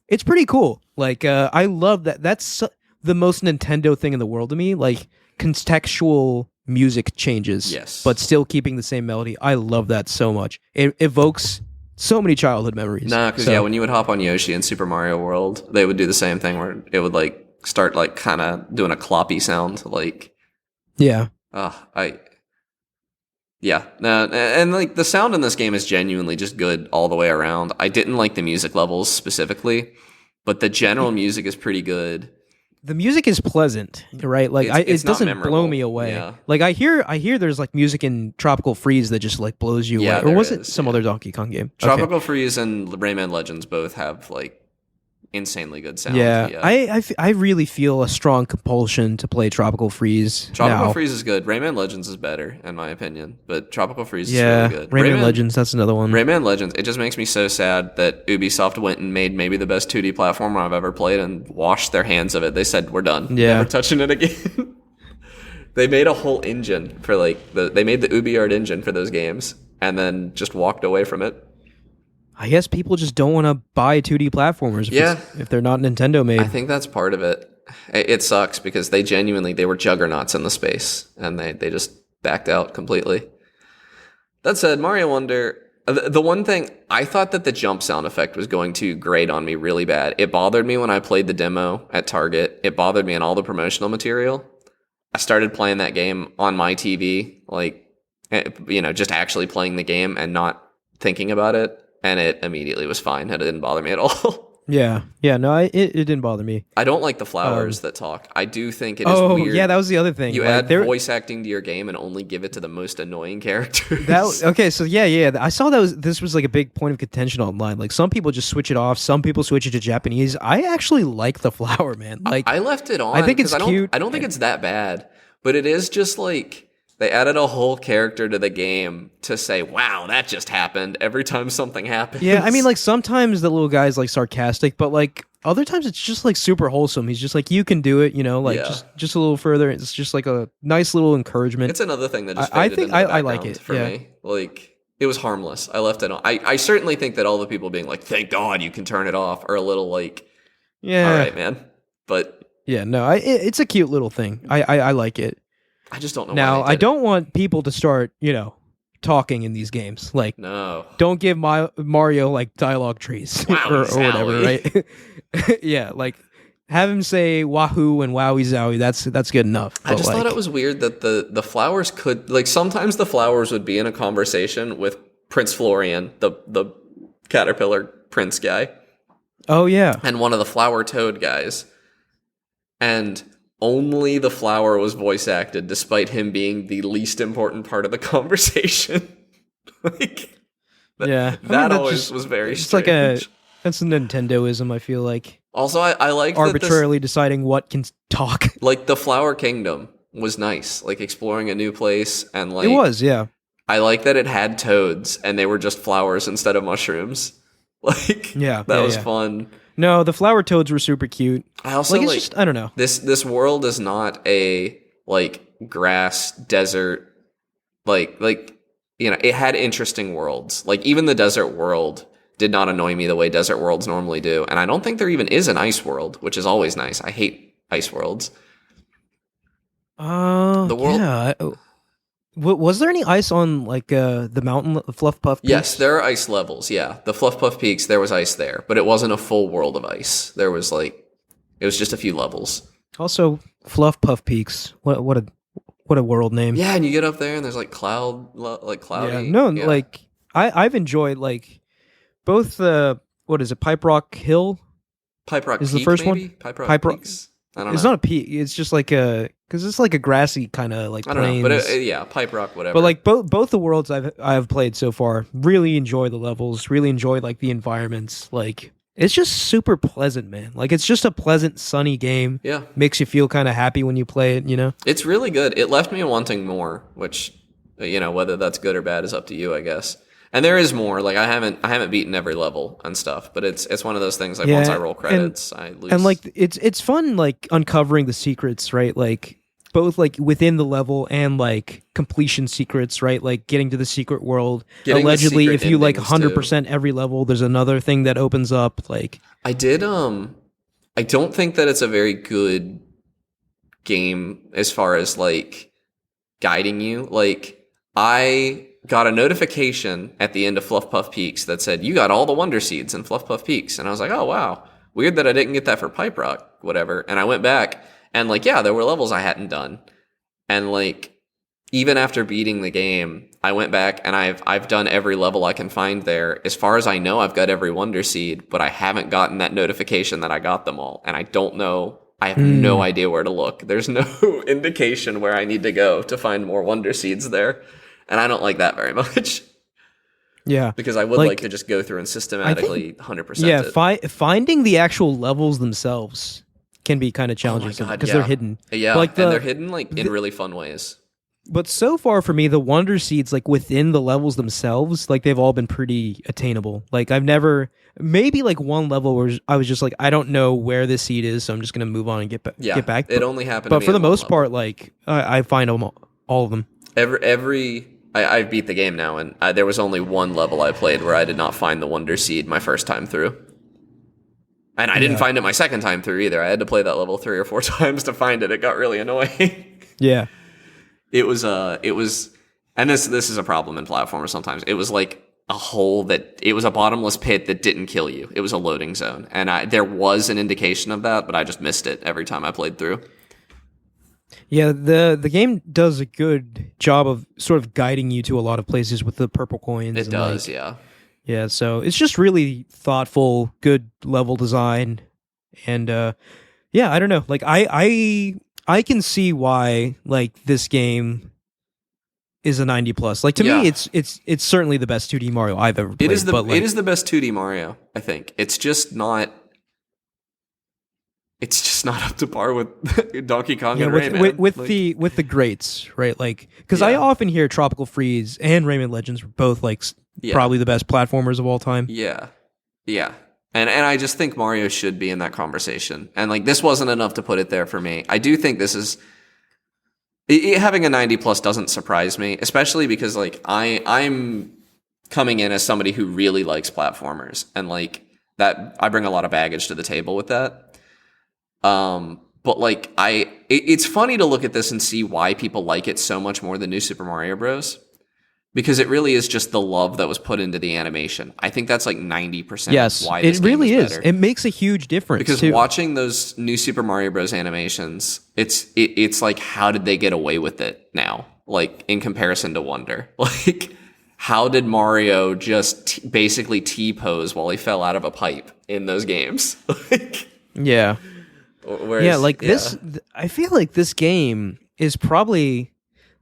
it's pretty cool. Like I love that. That's the most Nintendo thing in the world to me. Like contextual music changes, Yes. but still keeping the same melody. I love that so much. It evokes so many childhood memories. Nah, because when you would hop on Yoshi in Super Mario World, they would do the same thing where it would like start like kind of doing a cloppy sound, like yeah, yeah, and like the sound in this game is genuinely just good all the way around. I didn't like the music levels specifically, but the general music is pretty good. the music is pleasant, right? Like It's it not doesn't memorable. blow me away. Yeah. Like I hear there's like music in Tropical Freeze that just like blows you Yeah, away. Or there was it is, some yeah. other Donkey Kong game? Okay. Tropical Freeze and Rayman Legends both have like insanely good sound. Yeah, I really feel a strong compulsion to play Tropical Freeze. Tropical now. Freeze is good. Rayman Legends is better, in my opinion, but Tropical Freeze is Yeah, really good. Rayman Legends, that's another one. Rayman Legends, it just makes me so sad that Ubisoft went and made maybe the best 2D platformer I've ever played and washed their hands of it. They said, we're done. Yeah. Never touching it again. They made a whole engine for like, they made the UbiArt engine for those games and then just walked away from it. I guess people just don't want to buy 2D platformers if they're not Nintendo made. I think that's part of it. It sucks because they were juggernauts in the space and they just backed out completely. That said, Mario Wonder, the one thing, I thought that the jump sound effect was going to grate on me really bad. It bothered me when I played the demo at Target. It bothered me in all the promotional material. I started playing that game on my TV, like, just actually playing the game and not thinking about it. And it immediately was fine. It didn't bother me at all. Yeah, no, it didn't bother me. I don't like the flowers that talk. I do think it is weird. Yeah, that was the other thing. You like, add voice acting to your game and only give it to the most annoying characters. Okay, so yeah. I saw this was like a big point of contention online. Like some people just switch it off. Some people switch it to Japanese. I actually like the flower, man. Like I left it on. I think it's cute. I don't think it's that bad, but it is just like they added a whole character to the game to say, wow, that just happened every time something happens. Yeah, I mean, like sometimes the little guy's like sarcastic, but like other times it's just like super wholesome. He's just like, you can do it, just a little further. It's just like a nice little encouragement. It's another thing that just I faded think into the I like background it for yeah. me. Like, it was harmless. I left it on. I certainly think that all the people being like, thank God you can turn it off, are a little like, Yeah. all right, man. But yeah, no, it's a cute little thing. I like it. I just don't know Now, why they I did don't want people to start, talking in these games. Like, No. don't give Mario like dialogue trees or whatever, right? Yeah, like have him say wahoo and wowie zowie. That's good enough. I just thought it was weird that the flowers could, like, sometimes the flowers would be in a conversation with Prince Florian, the caterpillar prince guy, Oh yeah, and one of the flower toad guys, and only the flower was voice acted, despite him being the least important part of the conversation. Like, yeah. that always was very It's strange. like that's a Nintendoism. I feel like Also, I like arbitrarily deciding what can talk. like the Flower Kingdom was nice, like exploring a new place, and like It was, yeah. I like that it had toads and they were just flowers instead of mushrooms. Like, Yeah, that yeah, was yeah. fun. No, the flower toads were super cute. I also Like it's just I don't know. this world is not a like grass desert, like it had interesting worlds. Like, even the desert world did not annoy me the way desert worlds normally do, and I don't think there even is an ice world, which is always nice. I hate ice worlds. The world- Yeah. Was there any ice on like the mountain Fluff Puff Peaks? Yes, there are ice levels. Yeah, the Fluff Puff Peaks, there was ice there, but it wasn't a full world of ice. There was it was just a few levels. Also, Fluff Puff Peaks. What a world name. Yeah, and you get up there and there's like cloudy. Yeah. No, yeah. like I've enjoyed like both the what is it, Pipe Rock Hill? Pipe Rock is Peak, the first maybe? one? Pipe Rock Pipe Rock- Peaks. I don't It's know. not a peak. It's just like because it's like a grassy kind of like I don't know, plains. but yeah, pipe rock, whatever. But like both the worlds I've played so far, really enjoy the levels, really enjoy like the environments. Like it's just super pleasant, man. Like it's just a pleasant, sunny game. Yeah, Makes you feel kind of happy when you play it. You know. it's really good. It left me wanting more, which whether that's good or bad is up to you, I guess. And there is more. Like I haven't beaten every level and stuff, but it's one of those things. Like Yeah, once I roll credits, I lose. And like it's fun like uncovering the secrets, right? Like both like within the level and like completion secrets, right? Like getting to the secret world. Getting the Allegedly, secret if you like endings, too. 100% every level, there's another thing that opens up. Like I did. I don't think that it's a very good game as far as like guiding you. Like I got a notification at the end of Fluff Puff Peaks that said you got all the Wonder Seeds in Fluff Puff Peaks, and I was like, oh wow, weird that I didn't get that for Pipe Rock, whatever. And I went back and like yeah, there were levels I hadn't done, and like even after beating the game, I went back and I've done every level I can find there. As far as I know, I've got every Wonder Seed, but I haven't gotten that notification that I got them all, and I don't know. I have no idea where to look. There's no indication where I need to go to find more Wonder Seeds there. And I don't like that very much. yeah, Because I would like to just go through and systematically 100% yeah, it. finding the actual levels themselves can be kind of challenging God, because yeah. they're hidden. Yeah, Like and they're hidden like in really fun ways. But so far for me, the Wonder Seeds, like within the levels themselves, like they've all been pretty attainable. Like I've never, maybe like one level where I was just like, I don't know where this seed is, so I'm just gonna move on and get back. It only happened. But to me for the at one most level. part, like I find them all of them. I've beat the game now, and there was only one level I played where I did not find the Wonder Seed my first time through. And I didn't find it my second time through either. I had to play that level 3 or 4 times to find it. It got really annoying. Yeah. It was, and this is a problem in platformers sometimes. It was like a hole it was a bottomless pit that didn't kill you. It was a loading zone. And there was an indication of that, but I just missed it every time I played through. Yeah, the game does a good job of sort of guiding you to a lot of places with the purple coins. It does, yeah. Yeah, so it's just really thoughtful, good level design, and yeah, I don't know. Like I can see why like this game is a 90 plus. Like to me, it's certainly the best 2D Mario I've ever played. It is it is the best 2D Mario, I think. It's just not up to par with Donkey Kong and Rayman. with the greats, right? Like because I often hear Tropical Freeze and Rayman Legends were both like probably the best platformers of all time. Yeah. Yeah. And I just think Mario should be in that conversation. And like this wasn't enough to put it there for me. I do think this is having a 90 plus doesn't surprise me, especially because like I'm coming in as somebody who really likes platformers, and like that I bring a lot of baggage to the table with that. But like it's funny to look at this and see why people like it so much more than New Super Mario Bros. Because it really is just the love that was put into the animation. I think that's like 90% yes, of why this it game really is. better. It makes a huge difference Because too. watching those New Super Mario Bros. Animations, it's like, how did they get away with it now? Like, in comparison to Wonder. Like, how did Mario just basically T-pose while he fell out of a pipe in those games? Like, yeah. whereas, this, I feel like this game is probably...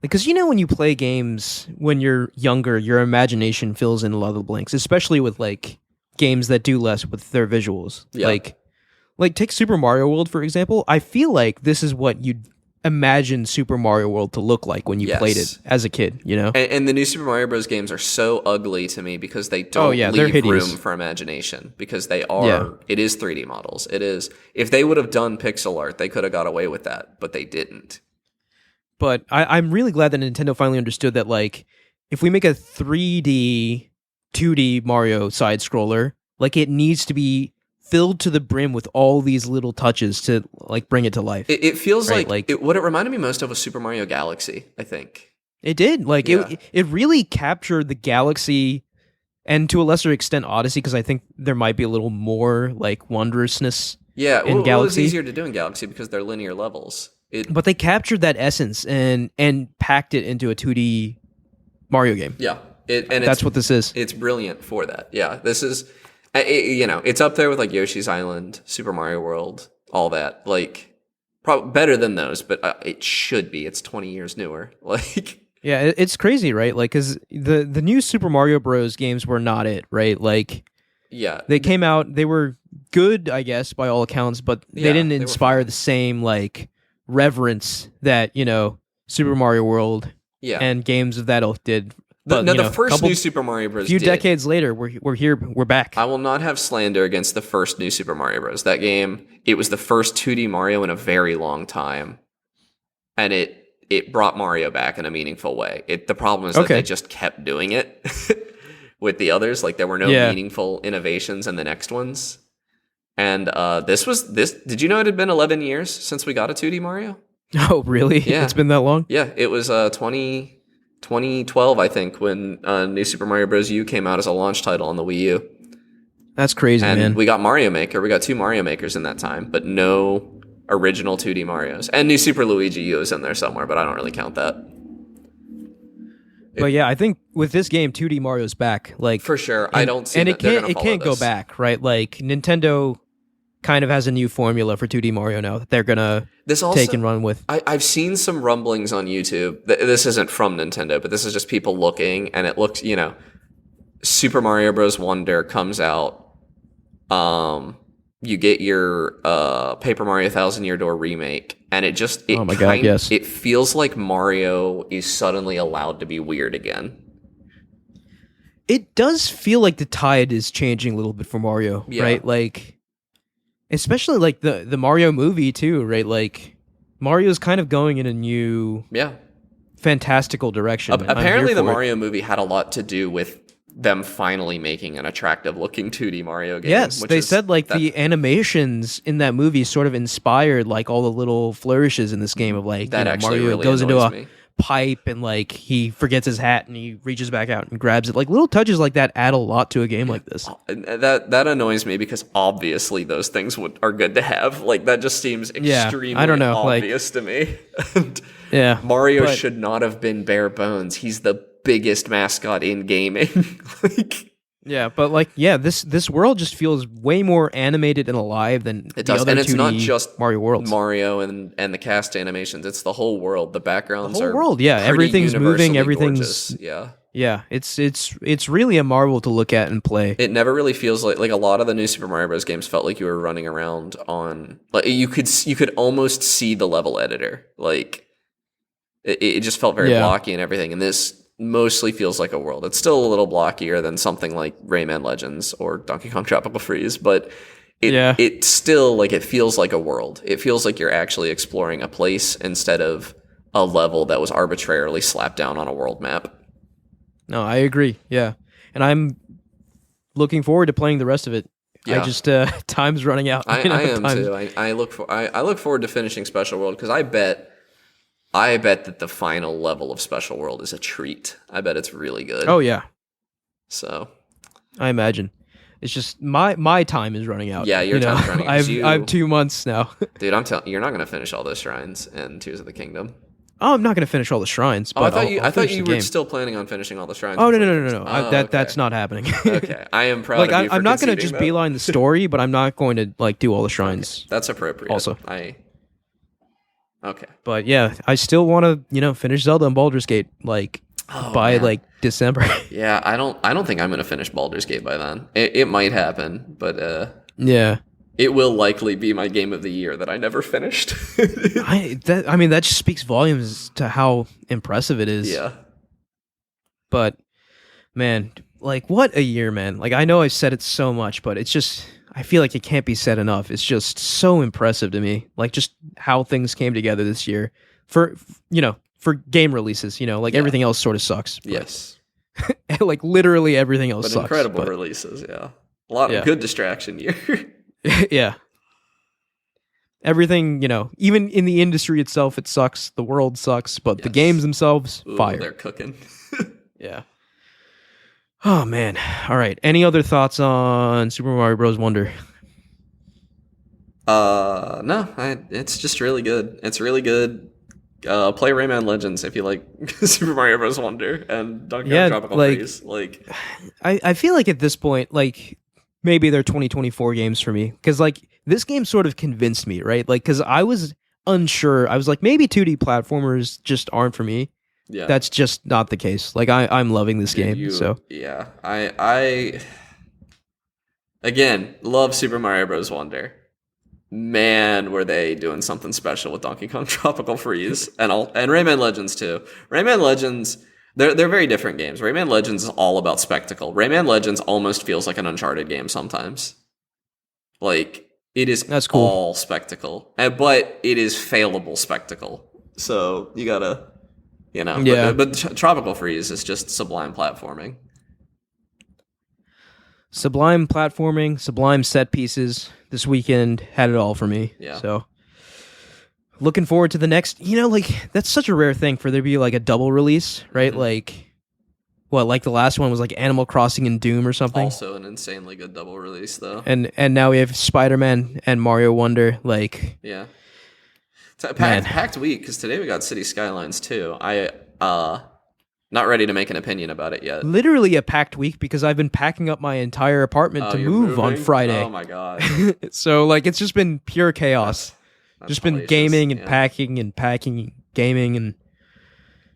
Because when you play games when you're younger, your imagination fills in a lot of the blanks, especially with like games that do less with their visuals. Yeah. Like take Super Mario World, for example. I feel like this is what you'd imagine Super Mario World to look like when you played it as a kid, And the New Super Mario Bros. Games are so ugly to me because they don't leave room for imagination, because they are, it is 3D models. It is, if they would have done pixel art, they could have got away with that, but they didn't. But I'm really glad that Nintendo finally understood that, like, if we make a 3D, 2D Mario side-scroller, like, it needs to be filled to the brim with all these little touches to, like, bring it to life. It feels like what it reminded me most of was Super Mario Galaxy, I think. It did. Like, it really captured the Galaxy, and to a lesser extent Odyssey, because I think there might be a little more, like, wondrousness in Galaxy. It was easier to do in Galaxy because they're linear levels. But they captured that essence and packed it into a 2D Mario game. Yeah, that's what this is. It's brilliant for that. Yeah, this is, it's up there with like Yoshi's Island, Super Mario World, all that. Like, better than those, but it should be. It's 20 years newer. Like, Yeah, it's crazy, right? Like, because the new Super Mario Bros. Games were not it, right? Like, yeah, they came out, they were good, I guess, by all accounts, but they didn't they were inspire fine. the same, like, reverence that, Super Mario World Yeah. and games of that ilk did. But, the first new Super Mario Bros. few did. decades later, we're here, we're back. I will not have slander against the first new Super Mario Bros. That game, it was the first 2D Mario in a very long time, and it brought Mario back in a meaningful way. The problem is that they just kept doing it with the others. Like, there were no meaningful innovations in the next ones. And this. Did you know it had been 11 years since we got a 2D Mario? Oh, really? Yeah. It's been that long? Yeah, it was 2012, I think, when New Super Mario Bros. U came out as a launch title on the Wii U. That's crazy, And man. we got Mario Maker. We got 2 Mario Makers in that time, but no original 2D Marios. And New Super Luigi U is in there somewhere, but I don't really count that. But yeah, I think with this game, 2D Mario's back. Like, For sure. I don't see and that they're gonna it follow can't go this. back, right? Like, Nintendo kind of has a new formula for 2D Mario now that they're gonna This also, take and run with. I've seen some rumblings on YouTube. This isn't from Nintendo, but this is just people looking, and it looks, Super Mario Bros. Wonder comes out. You get your Paper Mario Thousand Year Door remake, and Oh my God, yes. it feels like Mario is suddenly allowed to be weird again. It does feel like the tide is changing a little bit for Mario, Yeah. right? Like, especially like the Mario movie too, right? Like, Mario's kind of going in a new Yeah. fantastical direction. and I'm Apparently, here the for it. Mario movie had a lot to do with them finally making an attractive looking 2D Mario game. Yes, which they is- said like that- the animations in that movie sort of inspired like all the little flourishes in this game of like that actually Mario really goes into annoys a me. pipe and like he forgets his hat and he reaches back out and grabs it. Like little touches like that add a lot to a game like this. That annoys me because obviously those things are good to have. Like, that just seems extremely I don't know, like- obvious to me. And Yeah, Mario but- should not have been bare bones. He's the biggest mascot in gaming. Like, Yeah, but like this world just feels way more animated and alive than it the does, other and it's 2D not just Mario worlds. Mario and the cast animations. It's the whole world. The backgrounds The whole are world, yeah, pretty everything's moving, universally everything's- gorgeous. Yeah. Yeah, it's really a marvel to look at and play. It never really feels like a lot of the new Super Mario Bros. Games felt like you were running around on, like, you could almost see the level editor. Like, it just felt very blocky and everything. And this mostly feels like a world. It's still a little blockier than something like Rayman Legends or Donkey Kong Tropical Freeze, but it still, like, it feels like a world. It feels like you're actually exploring a place instead of a level that was arbitrarily slapped down on a world map. No, I agree. Yeah, and I'm looking forward to playing the rest of it. Yeah. I just time's running out. I am too. I look forward to finishing Special World because I bet that the final level of Special World is a treat. I bet it's really good. Oh yeah, So I imagine. It's just my time is running out. Yeah, your time's running out, 'cause I have 2 months now. dude, I'm telling you, you're not gonna finish all those shrines in Tears of the Kingdom. Oh, I'm not going to finish all the shrines. But Oh, I thought I'll you finish the were game. still planning on finishing all the shrines. Oh no before no you no no! finished- no. Oh, okay. That's not happening. Okay, I am proud Like of you for I'm not going to conceding just that. beeline the story, but I'm not going to like do all the shrines. That's appropriate. Also. Okay. But yeah, I still want to finish Zelda and Baldur's Gate like by man. like December. Yeah, I don't think I'm gonna finish Baldur's Gate by then. It might happen, but Yeah. it will likely be my game of the year that I never finished. I mean that just speaks volumes to how impressive it is. Yeah. But man, like what a year, man. Like I know I've said it so much, but it's just I feel like it can't be said enough. It's just so impressive to me. Like just how things came together this year for game releases, like everything else sort of sucks. But, Yes. like literally everything else But sucks. incredible but- releases, yeah. A lot Yeah. of good distraction year. Yeah. Everything, even in the industry itself, it sucks. The world sucks, but the Yes. games themselves, Ooh, fire. they're cooking. Yeah. Oh man. All right. Any other thoughts on Super Mario Bros. Wonder? No, it's just really good. It's really good. Play Rayman Legends if you like Super Mario Bros. Wonder and Donkey Kong Tropical like- Freeze. Like, I feel like at this point, like maybe they're 2024 games for me because like this game sort of convinced me, right? Like because I was unsure. I was like, maybe 2D platformers just aren't for me. Yeah. That's just not the case. Like I'm loving this game. So yeah, I again love Super Mario Bros. Wonder. Man, were they doing something special with Donkey Kong Tropical Freeze and Rayman Legends too. Rayman Legends, they're very different games. Rayman Legends is all about spectacle. Rayman Legends almost feels like an Uncharted game sometimes. Like it is That's cool. all spectacle, but it is failable spectacle. So you gotta, Yeah. But Tropical Freeze is just sublime platforming. Sublime platforming, sublime set pieces. This weekend had it all for me. Yeah. So looking forward to the next. Like that's such a rare thing for there to be like a double release, right? Mm-hmm. Like like the last one was like Animal Crossing and Doom or something. Also an insanely good double release though. And now we have Spider-Man and Mario Wonder. Like yeah. It's a packed week because today we got City Skylines too. Not ready to make an opinion about it yet. Literally a packed week because I've been packing up my entire apartment to you're move on moving? Friday. Oh my god. So like it's just been pure chaos. That's Just been hellacious. gaming and Yeah. packing, gaming and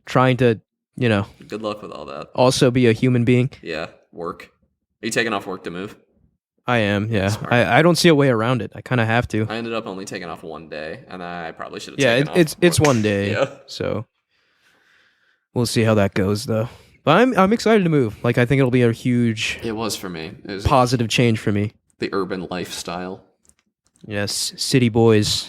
trying to, Good luck with all that. also be a human being. Yeah. Work. Are you taking off work to move? I am, yeah. Smart. I don't see a way around it. I kind of have to. I ended up only taking off one day, and I probably should have Yeah, taken off. it's one day. Yeah. So we'll see how that goes though. But I'm excited to move. Like I think it'll be a huge It was for me. It was positive change for me. the urban lifestyle. Yes, city boys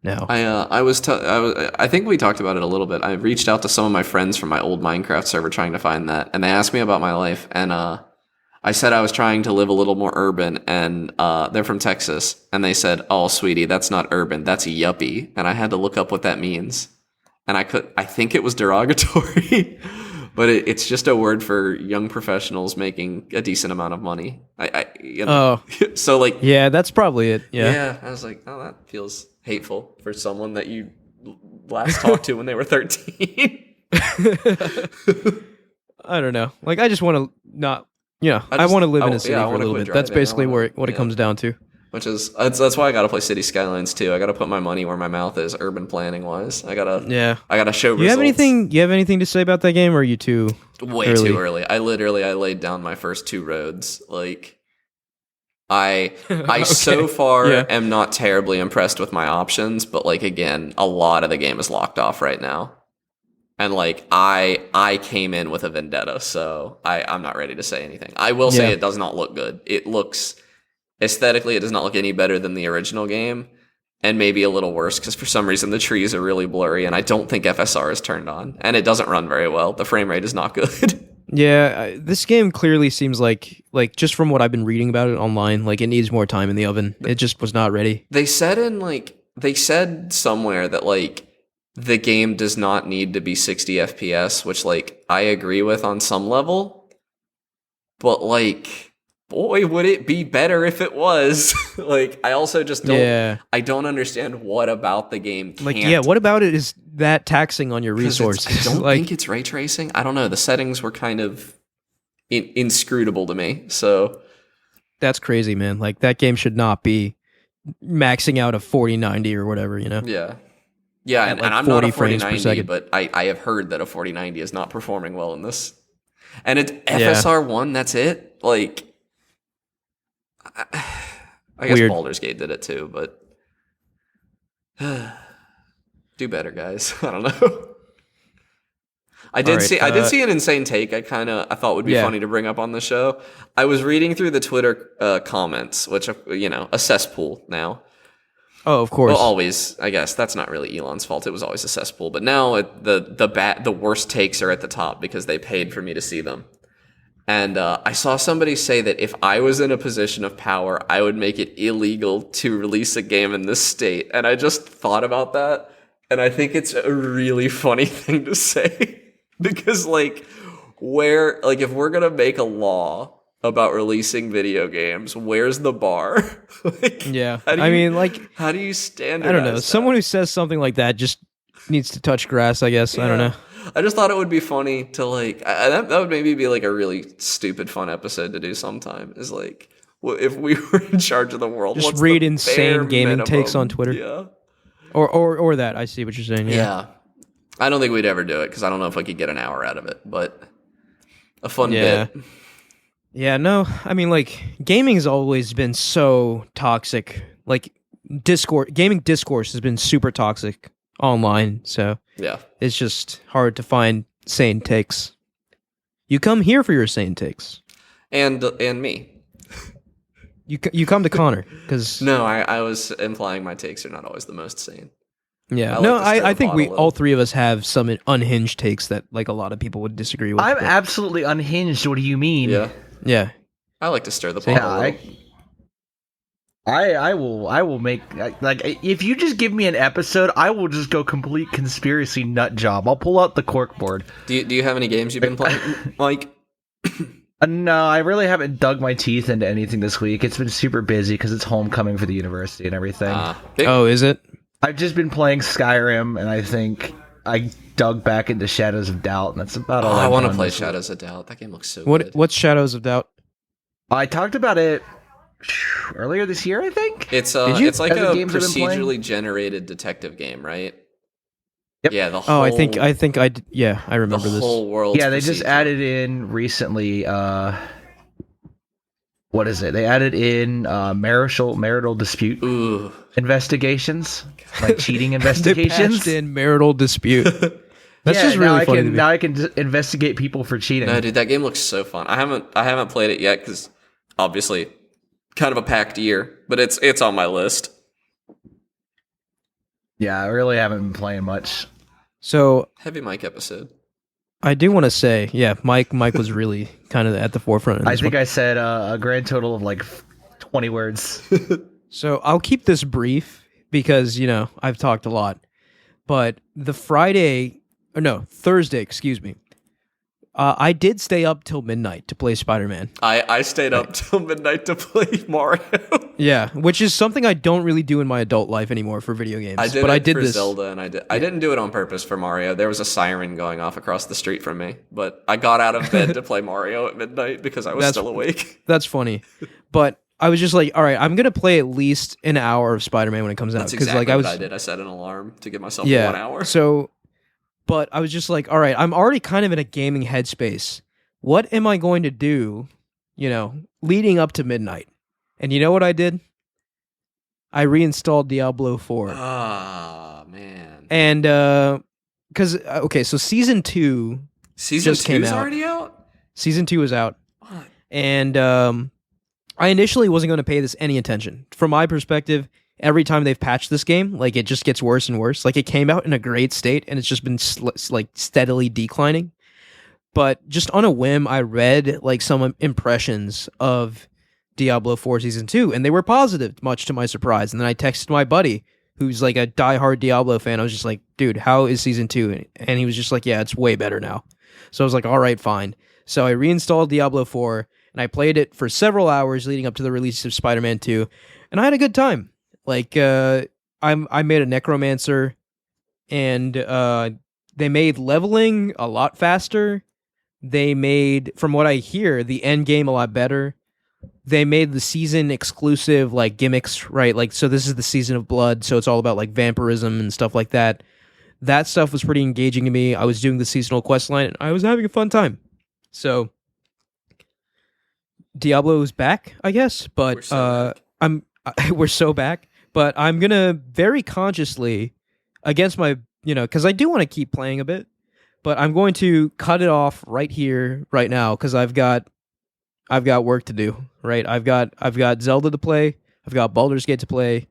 now. I think we talked about it a little bit. I reached out to some of my friends from my old Minecraft server trying to find that, and they asked me about my life, and I said I was trying to live a little more urban, and they're from Texas, and they said, "Oh, sweetie, that's not urban, that's a yuppie," and I had to look up what that means, and I think it was derogatory, but it's just a word for young professionals making a decent amount of money. Oh, So like, yeah, that's probably it. Yeah. yeah, I was like, oh, that feels hateful for someone that you last talked to when they were 13. I don't know. Like I just want to not. I just- want to live in I- a city yeah, I for a wanna little quit bit. That's driving. I basically wanna- what it yeah. comes down to. Which is that's why I gotta play City Skylines too. I gotta put my money where my mouth is, urban planning wise. I gotta show results. You have anything to say about that game, or are you too Way early? too early. I laid down my first 2 roads. Like I so far Yeah. am not terribly impressed with my options, but like again, a lot of the game is locked off right now. And like I came in with a vendetta, so I'm not ready to say anything. I will say Yeah. it does not look good. It looks aesthetically, it does not look any better than the original game, and maybe a little worse because for some reason the trees are really blurry, and I don't think FSR is turned on, and it doesn't run very well. The frame rate is not good. Yeah, this game clearly seems like just from what I've been reading about it online, like it needs more time in the oven. It just was not ready. They said somewhere that like the game does not need to be 60 FPS, which like I agree with on some level, but like boy would it be better if it was. Like I also just don't Yeah. I don't understand what about the game can't. Like yeah, what about it is that taxing on your 'Cause resources? I don't like think it's ray tracing. I don't know. The settings were kind of inscrutable to me. So that's crazy, man. Like that game should not be maxing out a 4090 or whatever, yeah. Yeah, At, and like, I'm not a 40 frames per 4090, second. but I have heard that a 4090 is not performing well in this. And it's FSR1, that's it? Like, I guess Weird. Baldur's Gate did it too, but do better, guys. I don't know. I did see an insane take. I thought would be Yeah. funny to bring up on the show. I was reading through the Twitter comments, which a cesspool now. Oh, of course. Well, always, I guess that's not really Elon's fault. It was always a cesspool, but now the worst takes are at the top because they paid for me to see them. And I saw somebody say that if I was in a position of power, I would make it illegal to release a game in this state. And I just thought about that, and I think it's a really funny thing to say because, like, if we're gonna make a law about releasing video games, where's the bar? Like, Yeah. how do I you- mean, like, how do you standardize I don't know. that? Someone who says something like that just needs to touch grass, I guess. I don't Yeah. know. I just thought it would be funny to like that would maybe be like a really stupid fun episode to do sometime. Is like, well, if we were in charge of the world, Just what's read the insane bare gaming takes minimum? on Twitter. Yeah, Or that. I see what you're saying. Yeah. I don't think we'd ever do it because I don't know if I could get an hour out of it, but a fun Yeah. bit. Yeah, no, I mean, like, gaming has always been so toxic. Like, gaming discourse has been super toxic online, so Yeah. it's just hard to find sane takes. You come here for your sane takes. And me. You come to Connor, because... No, I was implying my takes are not always the most sane. Yeah, I no, like to stir I the think pot a little. all three of us have some unhinged takes that, like, a lot of people would disagree with. I'm but- absolutely unhinged. What do you mean? Yeah. Yeah. I like to stir the pot Yeah, a little. I will make like if you just give me an episode, I will just go complete conspiracy nut job. I'll pull out the corkboard. Do you have any games you've been playing, Mike? No, I really haven't dug my teeth into anything this week. It's been super busy because it's homecoming for the university and everything. Oh, is it? I've just been playing Skyrim, and I think I dug back into Shadows of Doubt, and that's about all I I've want to done play this week. Shadows of Doubt. That game looks so good. What's Shadows of Doubt? I talked about it earlier this year, I think. It's Did you? it's like As the a games I've been playing? procedurally generated detective game, right? Yep. Yeah, the whole Oh, I think I yeah, I the remember this. whole world. Yeah, they just added in recently. What is it? They added in marital dispute Ooh. investigations, like cheating They investigations. patched in marital dispute. That's just now really I funny can to me. now I can investigate people for cheating. No, dude, that game looks so fun. I haven't played it yet because obviously, kind of a packed year, but it's on my list. Yeah, I really haven't been playing much. So Heavy Mike episode. I do want to say, yeah, Mike was really kind of at the forefront of I this think one. I said a grand total of like 20 words. So I'll keep this brief because, I've talked a lot. But the Thursday, excuse me. I did stay up till midnight to play Spider-Man. I stayed up till midnight to play Mario. Yeah, which is something I don't really do in my adult life anymore for video games. I did but it I did for this. Zelda, and I didn't do it on purpose for Mario. There was a siren going off across the street from me, but I got out of bed to play Mario at midnight because I was still awake. That's funny. But I was just like, all right, I'm going to play at least an hour of Spider-Man when it comes out. That's 'Cause, exactly I what was, I did. I set an alarm to give myself yeah, 1 hour. So, but I was just like, all right, I'm already kind of in a gaming headspace. What am I going to do, leading up to midnight? And you know what I did? I reinstalled Diablo 4. Ah, man. And, because, so Season 2 Season just came 2's out. already out? Season 2 is out. What? And I initially wasn't going to pay this any attention. From my perspective, every time they've patched this game, like, it just gets worse and worse. Like, it came out in a great state, and it's just been, steadily declining. But just on a whim, I read, like, some impressions of Diablo 4 Season 2, and they were positive, much to my surprise. And then I texted my buddy, who's, like, a diehard Diablo fan. I was just like, dude, how is Season 2? And he was just like, yeah, it's way better now. So I was like, all right, fine. So I reinstalled Diablo 4, and I played it for several hours leading up to the release of Spider-Man 2, and I had a good time. Like, I made a necromancer, and they made leveling a lot faster. They made, from what I hear, the end game a lot better. They made the season exclusive, like, gimmicks, right? Like, so this is the Season of Blood, so it's all about, like, vampirism and stuff like that. That stuff was pretty engaging to me. I was doing the seasonal quest line, and I was having a fun time. So, Diablo's back, I guess, but we're so back. But I'm gonna very consciously, against my, because I do want to keep playing a bit, but I'm going to cut it off right here, right now, because I've got work to do. Right, I've got Zelda to play, I've got Baldur's Gate to play,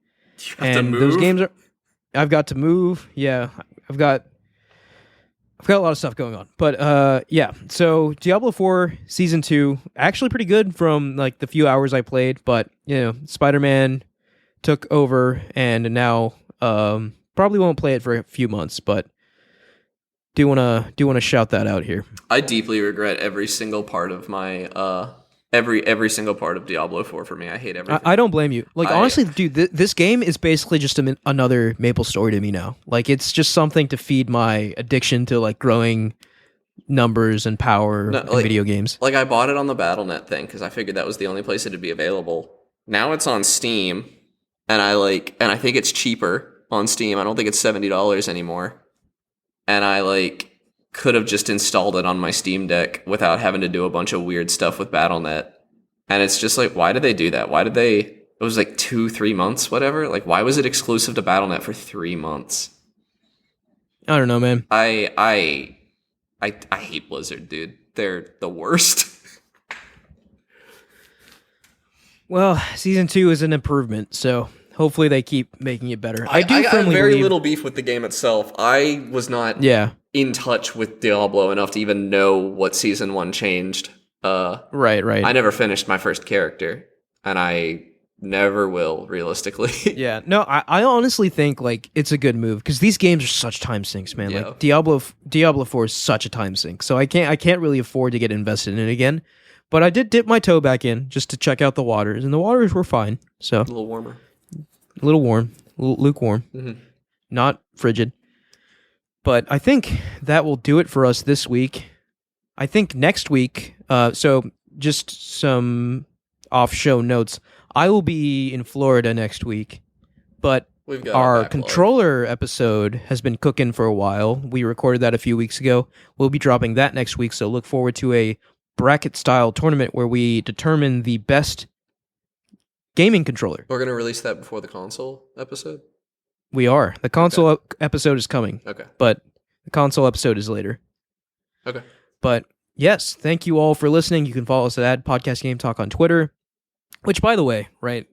and those games are. I've got to move. Yeah, I've got a lot of stuff going on. But yeah, so Diablo 4 Season 2, actually pretty good from, like, the few hours I played, but, Spider-Man took over, and now probably won't play it for a few months, but do wanna shout that out here. I deeply regret every single part of my every single part of Diablo 4 for me. I hate everything. I don't blame you. Like, honestly, dude, this game is basically just another Maple Story to me now. Like, it's just something to feed my addiction to, like, growing numbers and power in video games. Like, I bought it on the Battle.net thing because I figured that was the only place it'd be available. Now it's on Steam, and I think it's cheaper on Steam. I don't think it's $70 anymore. And I like could have just installed it on my Steam Deck without having to do a bunch of weird stuff with Battle.net. And it's just like, why did they do that? Why did they? It was like 2-3 months, whatever. Like, why was it exclusive to Battle.net for 3 months? I don't know, man. I hate Blizzard, dude. They're the worst. Well, season 2 is an improvement, so hopefully they keep making it better. I have firmly very believe- little beef with the game itself. I was not in touch with Diablo enough to even know what season 1 changed. Right. I never finished my first character, and I never will, realistically. Yeah, no, I honestly think like it's a good move because these games are such time sinks, man. Yeah. Like Diablo 4 is such a time sink, so I can't really afford to get invested in it again. But I did dip my toe back in just to check out the waters, and the waters were fine. So A little warmer. a little warm, a little lukewarm, not frigid. But I think that will do it for us this week. I think next week, so just some off-show notes. I will be in Florida next week, but We've got our a backlog. controller episode has been cooking for a while. We recorded that a few weeks ago. We'll be dropping that next week, so look forward to a bracket-style tournament where we determine the best gaming controller. We're going to release that before the console episode? We are. The console episode is coming, Okay. but the console episode is later. Okay. But yes, thank you all for listening. You can follow us at Podcast Game Talk on Twitter, which, by the way, right,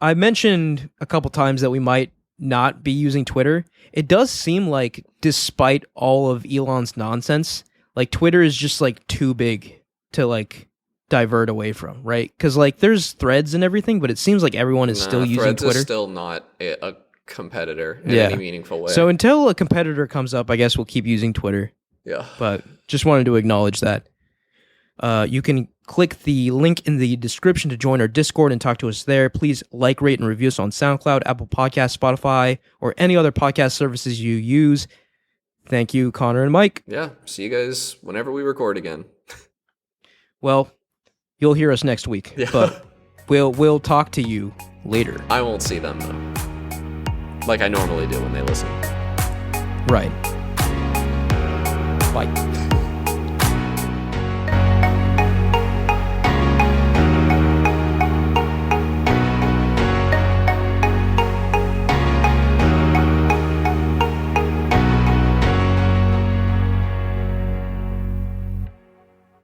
I mentioned a couple times that we might not be using Twitter. It does seem like, despite all of Elon's nonsense, like Twitter is just like too big to like divert away from, right? Because like there's threads and everything, but it seems like everyone is still using Threads Twitter. is still not a competitor in any meaningful way. So until a competitor comes up, I guess we'll keep using Twitter. Yeah. But just wanted to acknowledge that. You can click the link in the description to join our Discord and talk to us there. Please like, rate, and review us on SoundCloud, Apple Podcasts, Spotify, or any other podcast services you use. Thank you, Connor and Mike. Yeah. See you guys whenever we record again. Well, you'll hear us next week, but we'll talk to you later. I won't see them, though. Like I normally do when they listen. Right. Bye.